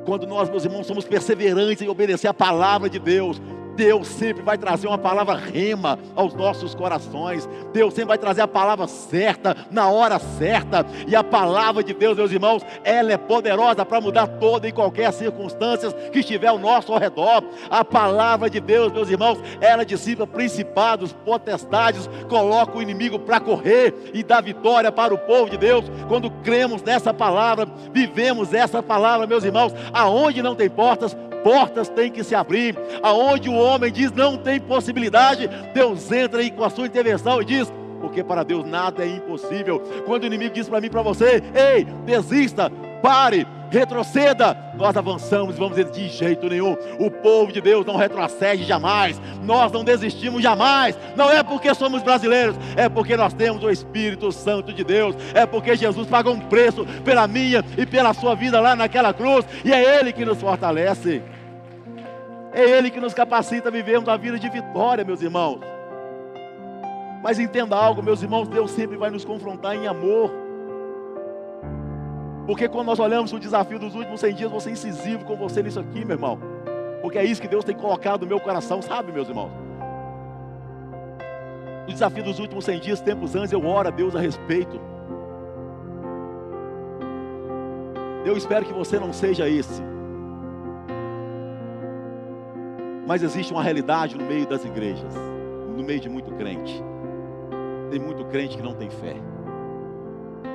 quando nós, meus irmãos, somos perseverantes em obedecer a palavra de Deus, Deus sempre vai trazer uma palavra rema aos nossos corações. Deus sempre vai trazer a palavra certa, na hora certa. E a palavra de Deus, meus irmãos, ela é poderosa para mudar toda e qualquer circunstância que estiver ao nosso redor. A palavra de Deus, meus irmãos, ela dissipa principados, potestades, coloca o inimigo para correr e dá vitória para o povo de Deus. Quando cremos nessa palavra, vivemos essa palavra, meus irmãos, aonde não tem portas, portas têm que se abrir. Aonde o homem diz não tem possibilidade, Deus entra aí com a sua intervenção e diz, porque para Deus nada é impossível. Quando o inimigo diz para mim e para você, ei, desista, pare, retroceda, nós avançamos e vamos dizer, de jeito nenhum. O povo de Deus não retrocede jamais, nós não desistimos jamais. Não é porque somos brasileiros, é porque nós temos o Espírito Santo de Deus, é porque Jesus pagou um preço pela minha e pela sua vida lá naquela cruz, e é Ele que nos fortalece, é Ele que nos capacita a vivermos a vida de vitória, meus irmãos. Mas entenda algo, meus irmãos, Deus sempre vai nos confrontar em amor. Porque quando nós olhamos o desafio dos últimos 100 dias, vou ser incisivo com você nisso aqui, meu irmão. Porque é isso que Deus tem colocado no meu coração, sabe, meus irmãos? O desafio dos últimos 100 dias, tempos antes, eu oro a Deus a respeito. Eu espero que você não seja esse. Mas existe uma realidade no meio das igrejas, no meio de muito crente. Tem muito crente que não tem fé.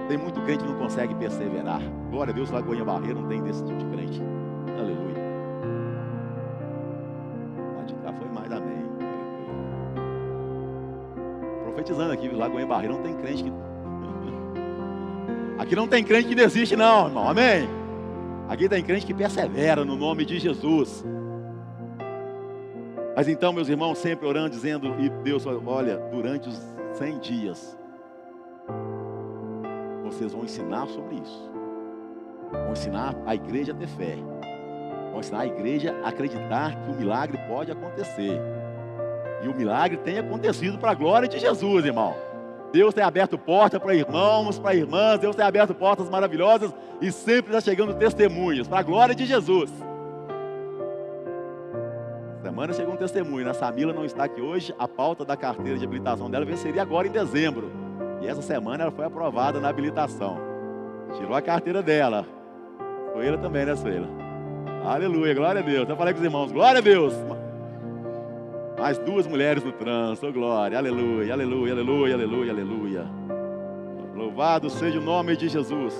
Tem muito crente que não consegue perseverar. Glória a Deus, Lagoinha Barreiro não tem desse tipo de crente. Aleluia. Lá de cá foi mais, amém. Profetizando aqui, Lagoinha Barreiro não tem crente que... Aqui não tem crente que desiste não, irmão, amém? Aqui tem crente que persevera no nome de Jesus. Mas então, meus irmãos, sempre orando, dizendo, e Deus, olha, durante os 100 dias, vocês vão ensinar sobre isso. Vão ensinar a igreja a ter fé. Vão ensinar a igreja a acreditar que o milagre pode acontecer. E o milagre tem acontecido para a glória de Jesus, irmão. Deus tem aberto portas para irmãos, para irmãs. Deus tem aberto portas maravilhosas e sempre está chegando testemunhos para a glória de Jesus. Semana chegou um testemunho. A Samila não está aqui hoje. A pauta da carteira de habilitação dela venceria agora em dezembro. E essa semana ela foi aprovada na habilitação. Tirou a carteira dela. Suela também, né, Suela? Aleluia, glória a Deus. Eu falei com os irmãos, glória a Deus. Mais 2 mulheres no trânsito, oh, glória, aleluia, aleluia, aleluia, aleluia, aleluia. Louvado seja o nome de Jesus.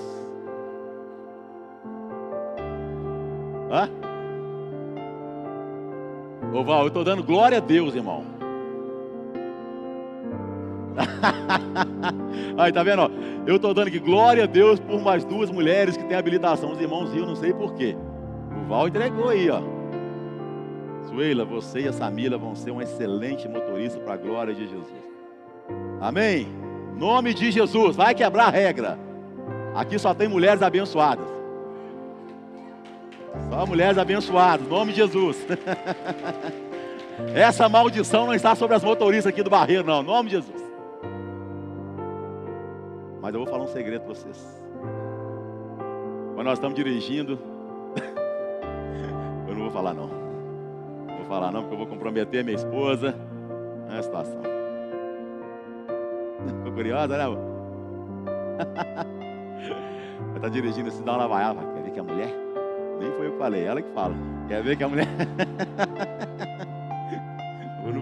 Hã? Ô Val, eu estou dando glória a Deus, irmão. Aí, tá vendo? Ó? Eu estou dando aqui glória a Deus por mais 2 mulheres que têm habilitação. Os irmãos riam, não sei porquê. O Val entregou aí, ó. Suela, você e a Samila vão ser um excelente motorista para a glória de Jesus. Amém? Nome de Jesus, vai quebrar a regra. Aqui só tem mulheres abençoadas. Só mulheres abençoadas, nome de Jesus. Essa maldição não está sobre as motoristas aqui do Barreiro, não, nome de Jesus. Mas eu vou falar um segredo para vocês. Quando nós estamos dirigindo, eu não vou falar não. Falar não, porque eu vou comprometer minha esposa. É a situação. Ficou curiosa, né? Ela tá dirigindo, se dá uma lavaiada. Quer ver que a mulher? Nem foi eu que falei, ela que fala. Quer ver que a mulher?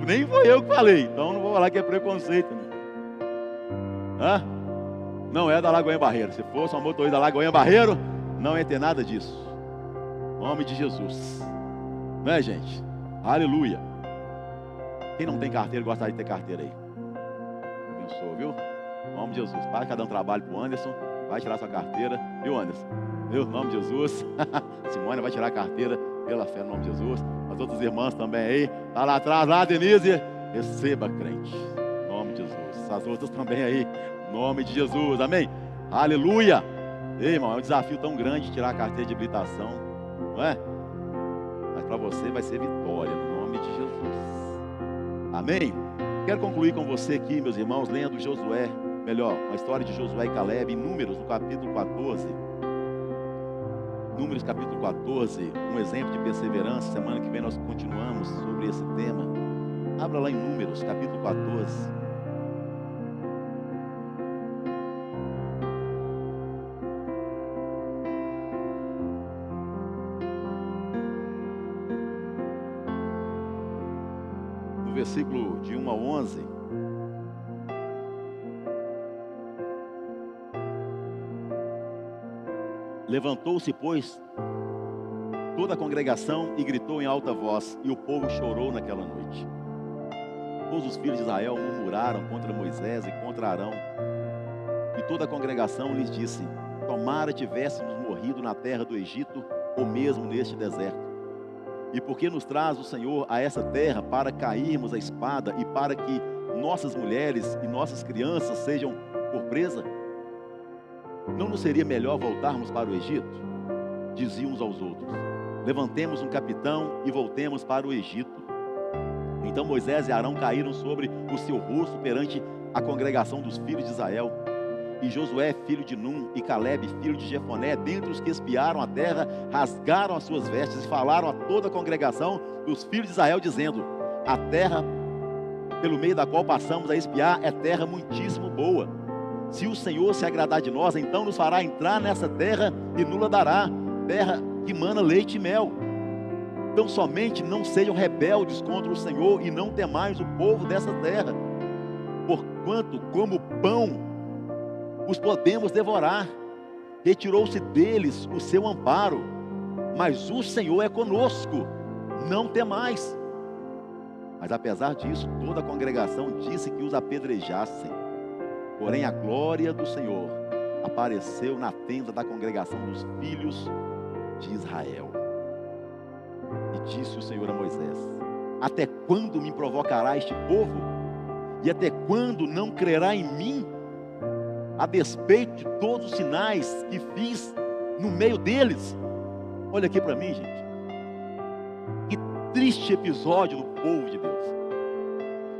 Nem foi eu que falei, então não vou falar que é preconceito. Né? Hã? Não é da Lagoinha Barreiro. Se fosse uma motorista da Lagoinha Barreiro, não ia ter nada disso. Em nome de Jesus. Não é, gente? Aleluia. Quem não tem carteira, gostaria de ter carteira aí? Abençoa, viu? Em nome de Jesus. Para cada um trabalho pro Anderson. Vai tirar sua carteira. Viu, Anderson? Viu? Em nome de Jesus. Simone vai tirar a carteira pela fé no nome de Jesus. As outras irmãs também aí. Tá lá atrás, lá, Denise. Receba, crente. Em nome de Jesus. As outras também aí. Em nome de Jesus. Amém? Aleluia. Ei, irmão, é um desafio tão grande tirar a carteira de habilitação. Não é? Mas para você vai ser vitória, no nome de Jesus. Amém? Quero concluir com você aqui, meus irmãos, lendo Josué, melhor, a história de Josué e Caleb, em Números, no capítulo 14. Números, capítulo 14, um exemplo de perseverança. Semana que vem nós continuamos sobre esse tema. Abra lá em Números, capítulo 14. Versículo de 1 a 11. Levantou-se, pois, toda a congregação e gritou em alta voz, e o povo chorou naquela noite. Todos os filhos de Israel murmuraram contra Moisés e contra Arão. E toda a congregação lhes disse: tomara tivéssemos morrido na terra do Egito, ou mesmo neste deserto. E por que nos traz o Senhor a essa terra para cairmos a espada e para que nossas mulheres e nossas crianças sejam por presa? Não nos seria melhor voltarmos para o Egito? Diziam uns aos outros: levantemos um capitão e voltemos para o Egito. Então Moisés e Arão caíram sobre o seu rosto perante a congregação dos filhos de Israel. E Josué, filho de Num, e Caleb, filho de Jefoné, dentre os que espiaram a terra, rasgaram as suas vestes e falaram a toda a congregação dos filhos de Israel, dizendo: a terra pelo meio da qual passamos a espiar é terra muitíssimo boa. Se o Senhor se agradar de nós, então nos fará entrar nessa terra e nos dará, terra que mana leite e mel. Então somente não sejam rebeldes contra o Senhor e não temais o povo dessa terra, porquanto como pão os podemos devorar. Retirou-se deles o seu amparo, mas o Senhor é conosco, não temais. Mas apesar disso, toda a congregação disse que os apedrejassem. Porém a glória do Senhor apareceu na tenda da congregação dos filhos de Israel. E disse o Senhor a Moisés: até quando me provocará este povo? E até quando não crerá em mim? A despeito de todos os sinais que fiz no meio deles. Olha aqui para mim, gente. Que triste episódio do povo de Deus.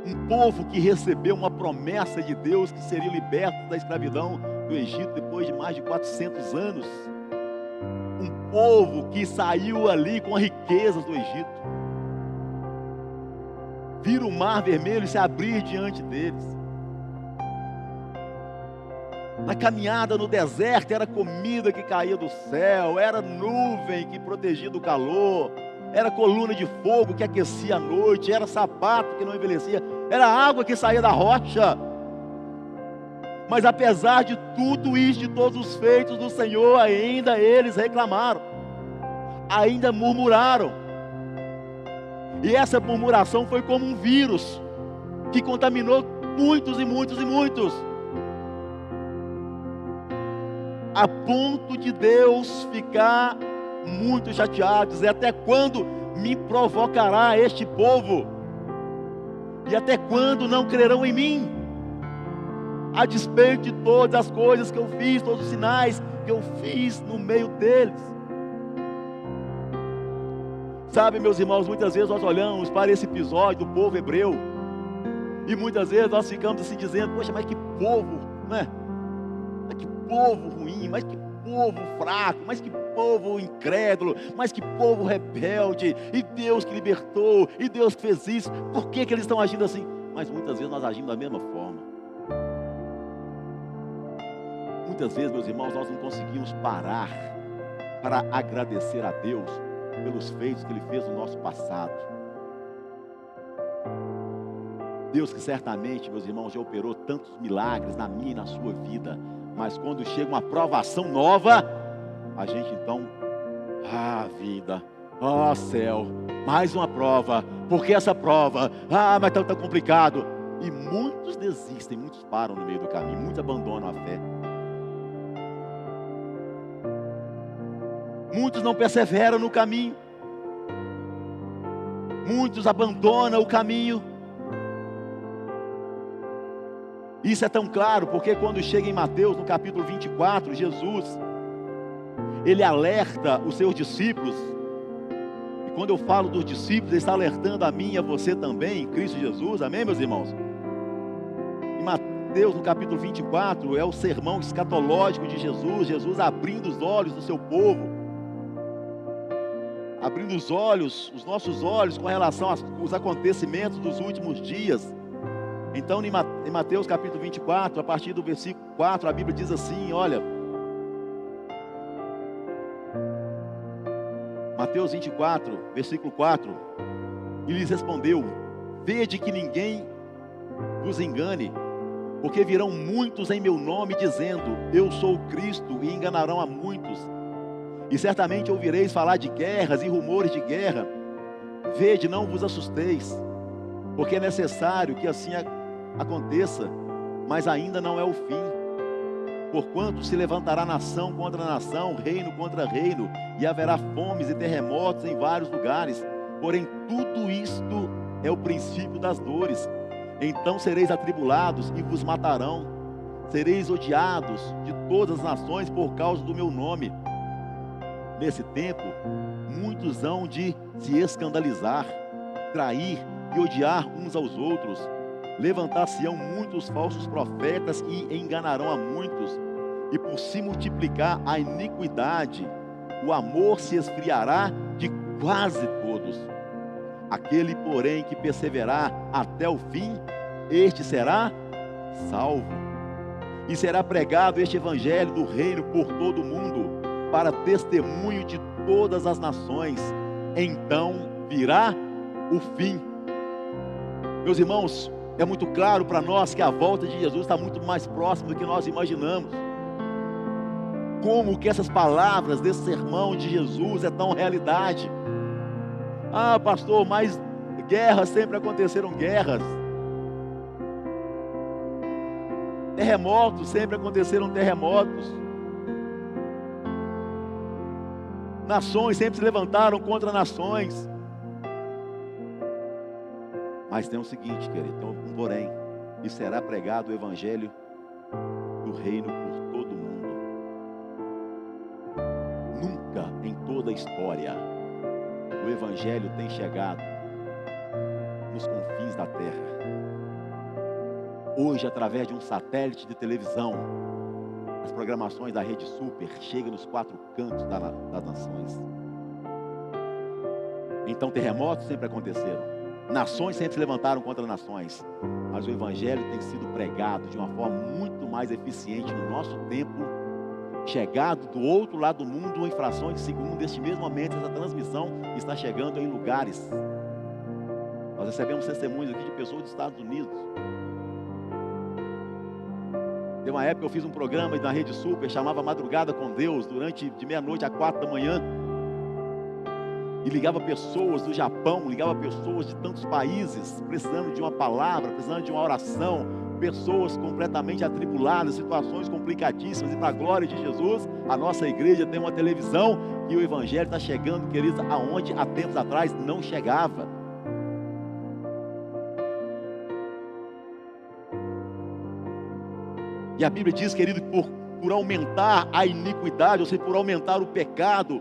Um povo que recebeu uma promessa de Deus que seria liberto da escravidão do Egito depois de mais de 400 anos. Um povo que saiu ali com as riquezas do Egito. Viram o mar vermelho se abrir diante deles. Na caminhada no deserto era comida que caía do céu, era nuvem que protegia do calor, era coluna de fogo que aquecia a noite, era sapato que não envelhecia, era água que saía da rocha. Mas apesar de tudo isso, de todos os feitos do Senhor, ainda eles reclamaram, ainda murmuraram. E essa murmuração foi como um vírus que contaminou muitos e muitos e muitos, a ponto de Deus ficar muito chateado, dizer: até quando me provocará este povo? E até quando não crerão em mim? A despeito de todas as coisas que eu fiz, todos os sinais que eu fiz no meio deles. Sabe, meus irmãos, muitas vezes nós olhamos para esse episódio do povo hebreu, e muitas vezes nós ficamos assim dizendo: poxa, mas que povo, né? Mas que povo ruim, mas que povo fraco, mas que povo incrédulo, mas que povo rebelde, e Deus que libertou, e Deus que fez isso, por que eles estão agindo assim? Mas muitas vezes nós agimos da mesma forma. Muitas vezes, meus irmãos, nós não conseguimos parar para agradecer a Deus pelos feitos que Ele fez no nosso passado. Deus que certamente, meus irmãos, já operou tantos milagres na minha e na sua vida, mas quando chega uma provação nova, a gente então, vida, céu, mais uma prova, porque essa prova, mas está tão complicado. E muitos desistem, muitos param no meio do caminho, muitos abandonam a fé. Muitos não perseveram no caminho, muitos abandonam o caminho. Isso é tão claro, porque quando chega em Mateus, no capítulo 24, Jesus, Ele alerta os seus discípulos, e quando eu falo dos discípulos, Ele está alertando a mim e a você também, em Cristo Jesus, amém, meus irmãos? Em Mateus, no capítulo 24, é o sermão escatológico de Jesus, Jesus abrindo os olhos do seu povo, abrindo os olhos, os nossos olhos, com relação aos acontecimentos dos últimos dias. Então, em Mateus capítulo 24, a partir do versículo 4, a Bíblia diz assim, olha, Mateus 24, versículo 4, e lhes respondeu: vede que ninguém vos engane, porque virão muitos em meu nome dizendo, eu sou o Cristo, e enganarão a muitos. E certamente ouvireis falar de guerras e rumores de guerra. Vede, não vos assusteis, porque é necessário que assim aconteça, mas ainda não é o fim. Porquanto se levantará nação contra nação, reino contra reino, e haverá fomes e terremotos em vários lugares. Porém, tudo isto é o princípio das dores. Então sereis atribulados e vos matarão. Sereis odiados de todas as nações por causa do meu nome. Nesse tempo, muitos hão de se escandalizar, trair e odiar uns aos outros. Levantar-se-ão muitos falsos profetas e enganarão a muitos. E por se multiplicar a iniquidade, o amor se esfriará de quase todos. Aquele, porém, que perseverar até o fim, este será salvo. E será pregado este evangelho do reino por todo o mundo, para testemunho de todas as nações. Então virá o fim. Meus irmãos, É muito claro para nós que a volta de Jesus está muito mais próxima do que nós imaginamos. Como que essas palavras desse sermão de Jesus é tão realidade? Ah, pastor, mas guerras sempre aconteceram guerras. Terremotos sempre aconteceram terremotos. Nações sempre se levantaram contra nações. Mas tem o seguinte, querido, tem um porém. E será pregado o evangelho do reino por todo o mundo. Nunca em toda a história o evangelho tem chegado nos confins da terra. Hoje, através de um satélite de televisão, as programações da Rede Super chegam nos 4 cantos das nações. Então, terremotos sempre aconteceram. Nações sempre se levantaram contra nações. Mas o evangelho tem sido pregado de uma forma muito mais eficiente no nosso tempo, chegado do outro lado do mundo em frações de segundo. Neste mesmo momento, essa transmissão está chegando em lugares. Nós recebemos testemunhos aqui de pessoas dos Estados Unidos. Tem uma época eu fiz um programa na Rede Super, chamava Madrugada com Deus, de meia-noite a 4 da manhã. E ligava pessoas do Japão, ligava pessoas de tantos países, precisando de uma palavra, precisando de uma oração, pessoas completamente atribuladas, situações complicadíssimas. E para a glória de Jesus, a nossa igreja tem uma televisão e o evangelho está chegando, queridos, aonde há tempos atrás não chegava. E a Bíblia diz, querido, que por aumentar a iniquidade, ou seja, por aumentar o pecado,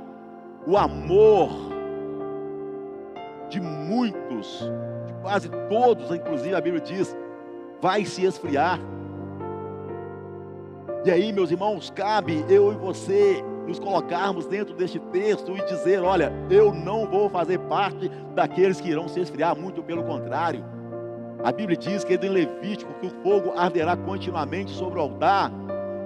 o amor de muitos, de quase todos, inclusive a Bíblia diz, vai se esfriar. E aí, meus irmãos, cabe eu e você nos colocarmos dentro deste texto e dizer, olha, eu não vou fazer parte daqueles que irão se esfriar, muito pelo contrário. A Bíblia diz, querido, em Levítico, que o fogo arderá continuamente sobre o altar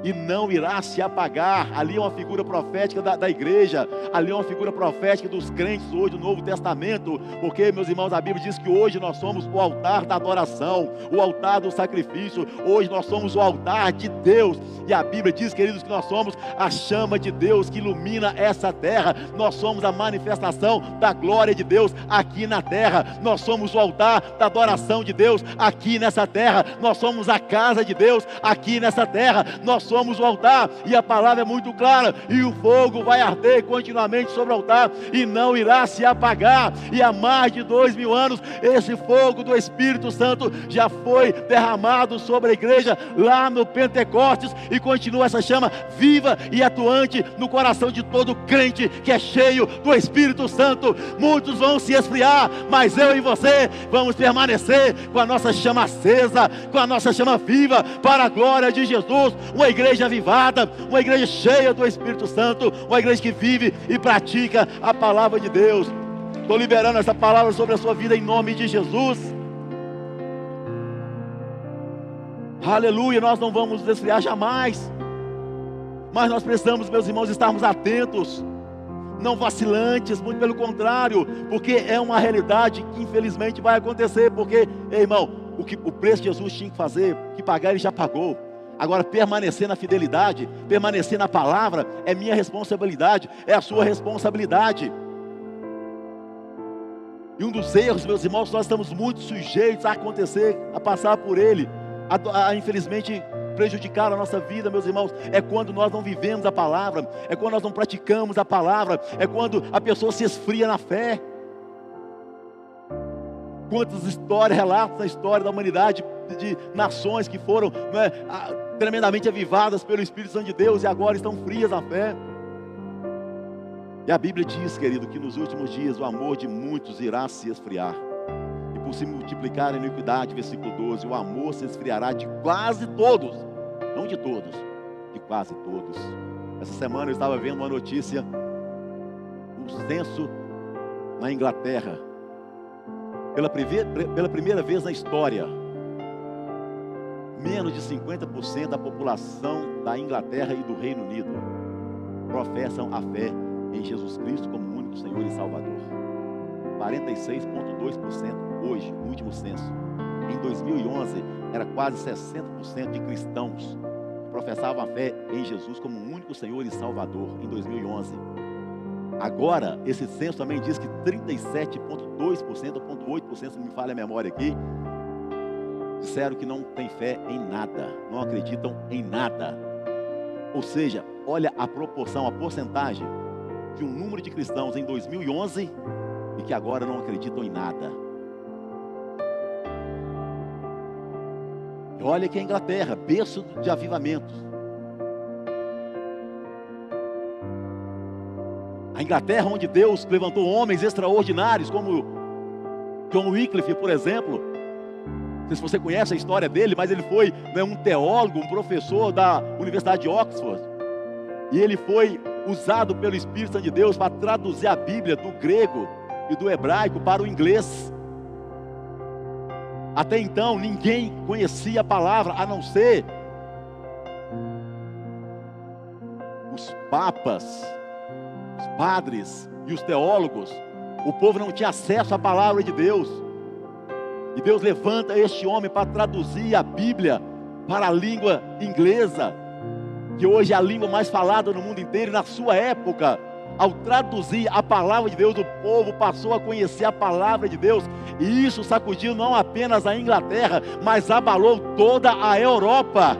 e não irá se apagar. Ali é uma figura profética da igreja, ali é uma figura profética dos crentes hoje do Novo Testamento, porque, meus irmãos, a Bíblia diz que hoje nós somos o altar da adoração, o altar do sacrifício. Hoje nós somos o altar de Deus, e a Bíblia diz, queridos, que nós somos a chama de Deus que ilumina essa terra. Nós somos a manifestação da glória de Deus aqui na terra. Nós somos o altar da adoração de Deus aqui nessa terra. Nós somos a casa de Deus aqui nessa terra. Nós somos o altar, e a palavra é muito clara, e o fogo vai arder continuamente sobre o altar, e não irá se apagar. E há mais de 2000 anos, esse fogo do Espírito Santo já foi derramado sobre a igreja, lá no Pentecostes, e continua essa chama viva e atuante no coração de todo crente, que é cheio do Espírito Santo. Muitos vão se esfriar, mas eu e você vamos permanecer com a nossa chama acesa, com a nossa chama viva, para a glória de Jesus. Uma igreja avivada, uma igreja cheia do Espírito Santo, uma igreja que vive e pratica a palavra de Deus. Estou liberando essa palavra sobre a sua vida em nome de Jesus. Aleluia. Nós não vamos nos esfriar jamais, mas nós precisamos, meus irmãos, estarmos atentos, não vacilantes, muito pelo contrário, porque é uma realidade que infelizmente vai acontecer. Porque, irmão, o preço que Jesus tinha que fazer, que pagar, ele já pagou. Agora, permanecer na fidelidade, permanecer na palavra, é minha responsabilidade, é a sua responsabilidade. E um dos erros, meus irmãos, nós estamos muito sujeitos a acontecer, a passar por ele, a infelizmente prejudicar a nossa vida, meus irmãos, é quando nós não vivemos a palavra, é quando nós não praticamos a palavra, é quando a pessoa se esfria na fé. Quantas histórias, relatos na história da humanidade, de nações que foram tremendamente avivadas pelo Espírito Santo de Deus e agora estão frias na fé. E a Bíblia diz, querido, que nos últimos dias o amor de muitos irá se esfriar, e por se multiplicar a iniquidade, versículo 12, o amor se esfriará de quase todos, não de todos, de quase todos. Essa semana eu estava vendo uma notícia, um censo na Inglaterra, pela primeira vez na história, menos de 50% da população da Inglaterra e do Reino Unido professam a fé em Jesus Cristo como único Senhor e Salvador. 46,2% hoje, no último censo. em 2011, era quase 60% de cristãos que professavam a fé em Jesus como o único Senhor e Salvador, em 2011. Agora, esse censo também diz que 37,2% ou 0,8%, se não me falha a memória aqui, disseram que não tem fé em nada, não acreditam em nada. Ou seja, olha a proporção, a porcentagem de um número de cristãos em 2011 e que agora não acreditam em nada. E olha que a Inglaterra, berço de avivamentos. A Inglaterra, onde Deus levantou homens extraordinários, como John Wycliffe, por exemplo. Não sei se você conhece a história dele, mas ele foi um teólogo, um professor da Universidade de Oxford. E ele foi usado pelo Espírito Santo de Deus para traduzir a Bíblia do grego e do hebraico para o inglês. Até então, ninguém conhecia a palavra, a não ser os papas, os padres e os teólogos. O povo não tinha acesso à palavra de Deus. E Deus levanta este homem para traduzir a Bíblia para a língua inglesa, que hoje é a língua mais falada no mundo inteiro. E na sua época, ao traduzir a palavra de Deus, o povo passou a conhecer a palavra de Deus. E isso sacudiu não apenas a Inglaterra, mas abalou toda a Europa.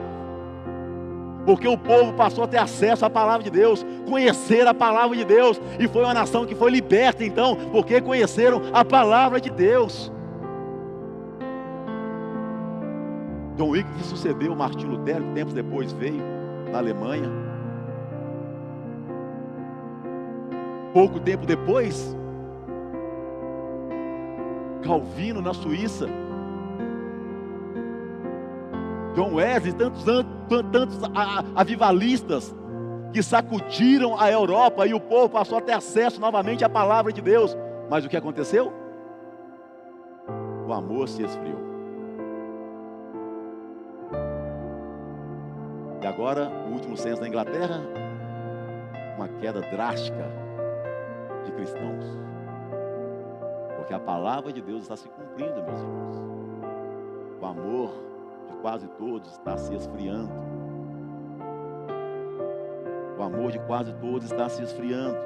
Porque o povo passou a ter acesso à palavra de Deus, conhecer a palavra de Deus. E foi uma nação que foi liberta então, porque conheceram a palavra de Deus. John Wycliffe sucedeu Martim Lutero, que tempos depois veio na Alemanha. Pouco tempo depois, Calvino na Suíça. John Wesley, tantos avivalistas que sacudiram a Europa e o povo passou a ter acesso novamente à palavra de Deus. Mas o que aconteceu? O amor se esfriou. E agora, o último censo da Inglaterra, uma queda drástica de cristãos. Porque a palavra de Deus está se cumprindo, meus irmãos. O amor de quase todos está se esfriando. O amor de quase todos está se esfriando.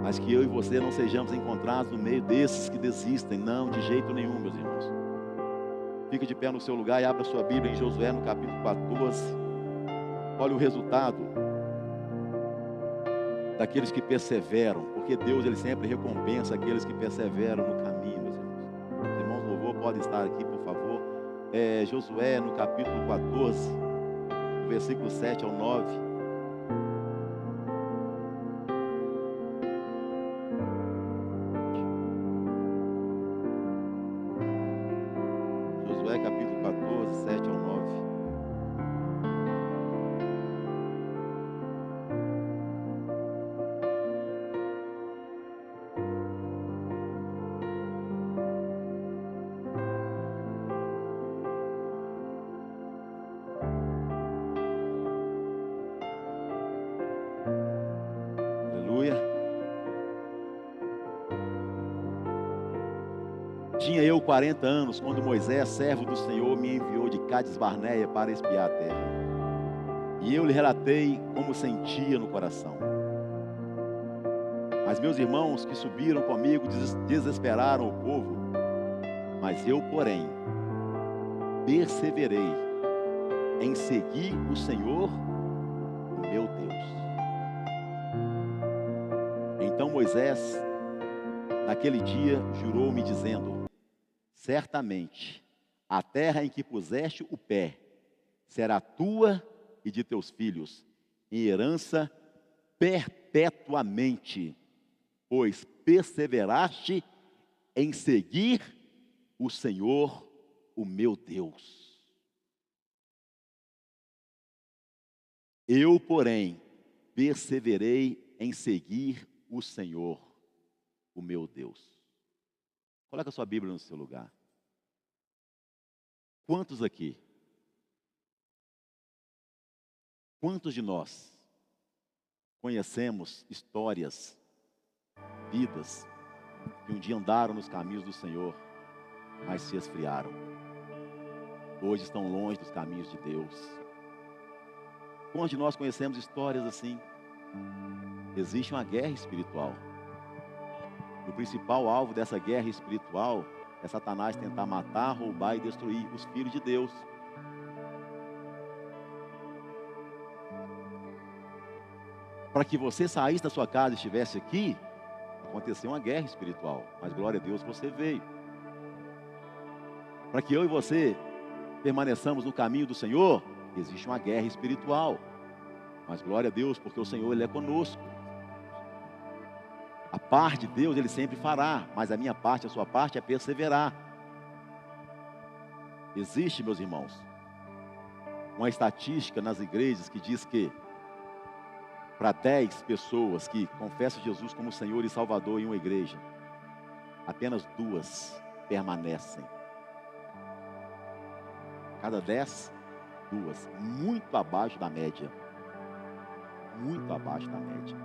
Mas que eu e você não sejamos encontrados no meio desses que desistem. Não, de jeito nenhum, meus irmãos. Fica de pé no seu lugar e abra sua Bíblia em Josué, no capítulo 14. Olha o resultado daqueles que perseveram, porque Deus ele sempre recompensa aqueles que perseveram no caminho, meus irmãos. Os irmãos do louvor podem estar aqui, por favor. Josué, no capítulo 14, do versículo 7 ao 9. Capítulo 14, 7 ao 9. Aleluia. Tinha eu 40 anos, quando Moisés, servo do Senhor, me enviou de Cádiz Barneia para espiar a terra. E eu lhe relatei como sentia no coração. Mas meus irmãos que subiram comigo desesperaram o povo. Mas eu, porém, perseverei em seguir o Senhor, o meu Deus. Então Moisés, naquele dia, jurou-me dizendo: certamente, a terra em que puseste o pé será tua e de teus filhos, em herança perpetuamente, pois perseveraste em seguir o Senhor, o meu Deus. Eu, porém, perseverei em seguir o Senhor, o meu Deus. Coloca a sua Bíblia no seu lugar. Quantos aqui? Quantos de nós conhecemos histórias, vidas, que um dia andaram nos caminhos do Senhor, mas se esfriaram. Hoje estão longe dos caminhos de Deus. Quantos de nós conhecemos histórias assim? Existe uma guerra espiritual. O principal alvo dessa guerra espiritual é Satanás tentar matar, roubar e destruir os filhos de Deus. Para que você saísse da sua casa e estivesse aqui, aconteceu uma guerra espiritual. Mas glória a Deus, você veio. Para que eu e você permaneçamos no caminho do Senhor, existe uma guerra espiritual. Mas glória a Deus, porque o Senhor, Ele é conosco. A parte de Deus Ele sempre fará, mas a minha parte, a sua parte é perseverar. Existe, meus irmãos, uma estatística nas igrejas que diz que para 10 pessoas que confessam Jesus como Senhor e Salvador em uma igreja, apenas 2 permanecem. Cada 10, 2. Muito abaixo da média. Muito abaixo da média.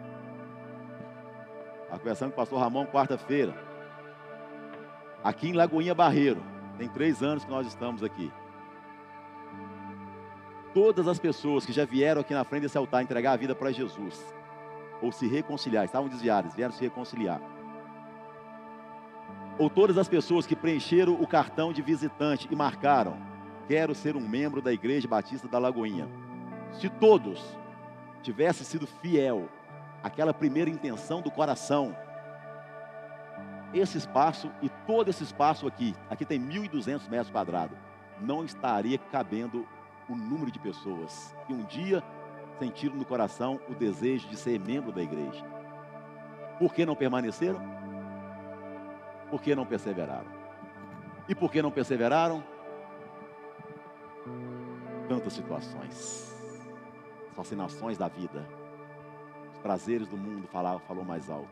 Estava conversando com o pastor Ramon quarta-feira. Aqui em Lagoinha Barreiro. Tem 3 anos que nós estamos aqui. Todas as pessoas que já vieram aqui na frente desse altar entregar a vida para Jesus, ou se reconciliar, estavam desviadas, vieram se reconciliar. Ou todas as pessoas que preencheram o cartão de visitante e marcaram: quero ser um membro da Igreja Batista da Lagoinha. Se todos tivessem sido fiel àquela primeira intenção do coração, esse espaço e todo esse espaço aqui tem 1.200 metros quadrados, não estaria cabendo o número de pessoas que um dia sentiram no coração o desejo de ser membro da igreja. Por que não permaneceram? Por que não perseveraram? E por que não perseveraram? Tantas situações, as fascinações da vida, os prazeres do mundo falou mais alto.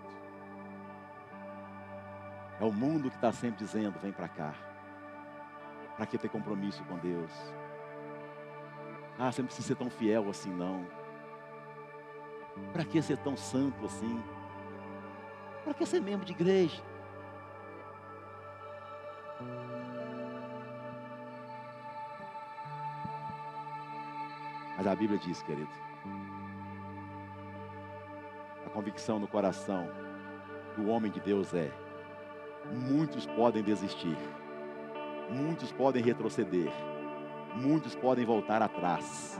É o mundo que está sempre dizendo: vem para cá. Para que ter compromisso com Deus? Você não precisa ser tão fiel assim não. Para que ser tão santo assim? Para que ser membro de igreja? Mas a Bíblia diz, querido, a convicção no coração do homem de Deus é: muitos podem desistir, muitos podem retroceder, muitos podem voltar atrás,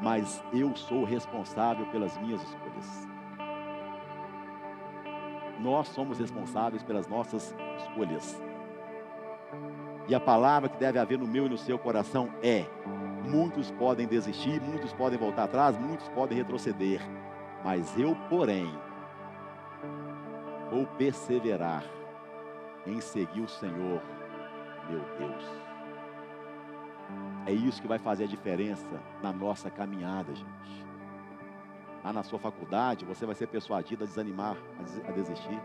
mas eu sou responsável pelas minhas escolhas. Nós somos responsáveis pelas nossas escolhas. E a palavra que deve haver no meu e no seu coração é: muitos podem desistir, muitos podem voltar atrás, muitos podem retroceder, mas eu, porém, vou perseverar em seguir o Senhor, meu Deus. É isso que vai fazer a diferença na nossa caminhada, gente. Lá na sua faculdade, você vai ser persuadido a desanimar, a desistir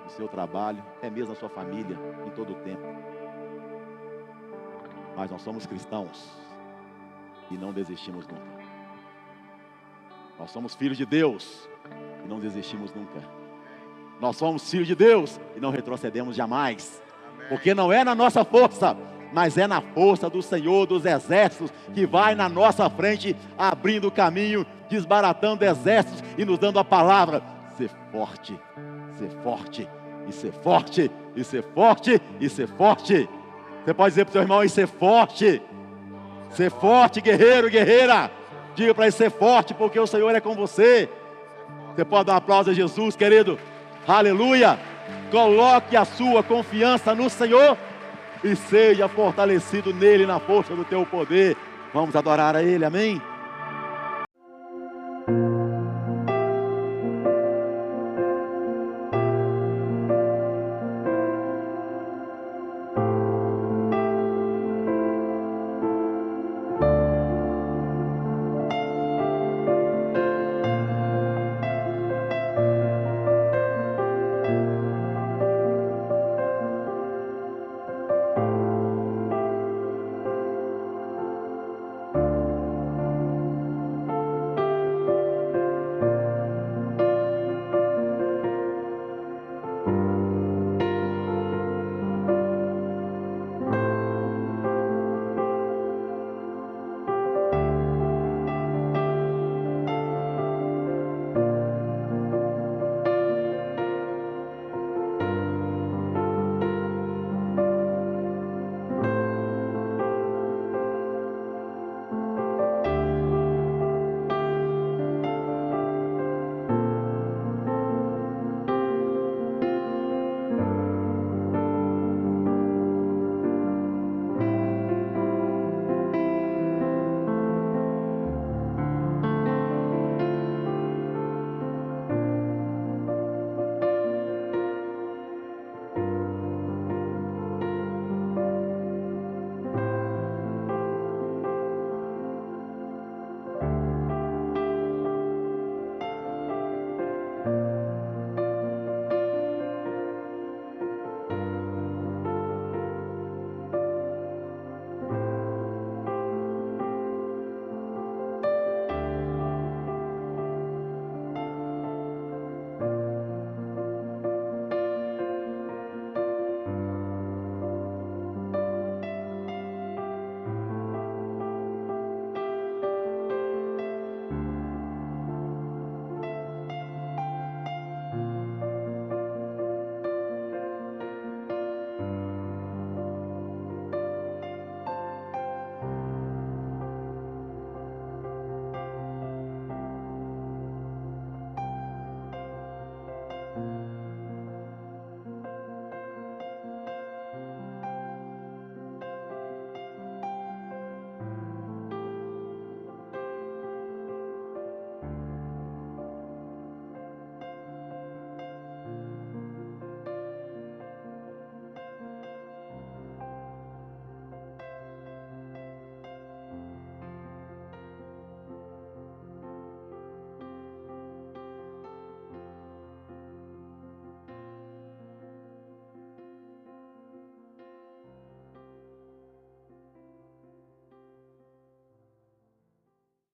do seu trabalho, até mesmo na sua família, em todo o tempo. Mas nós somos cristãos e não desistimos nunca. Nós somos filhos de Deus e não desistimos nunca. Nós somos filhos de Deus e não retrocedemos jamais. Porque não é na nossa força, mas é na força do Senhor dos exércitos, que vai na nossa frente, abrindo o caminho, desbaratando exércitos e nos dando a palavra: ser forte, ser forte, e ser forte, e ser forte, e ser forte. Você pode dizer para o seu irmão: e ser forte, guerreiro, guerreira. Diga para ele: ser forte, porque o Senhor é com você. Você pode dar um aplauso a Jesus, querido? Aleluia! Coloque a sua confiança no Senhor e seja fortalecido nele na força do teu poder. Vamos adorar a Ele, amém?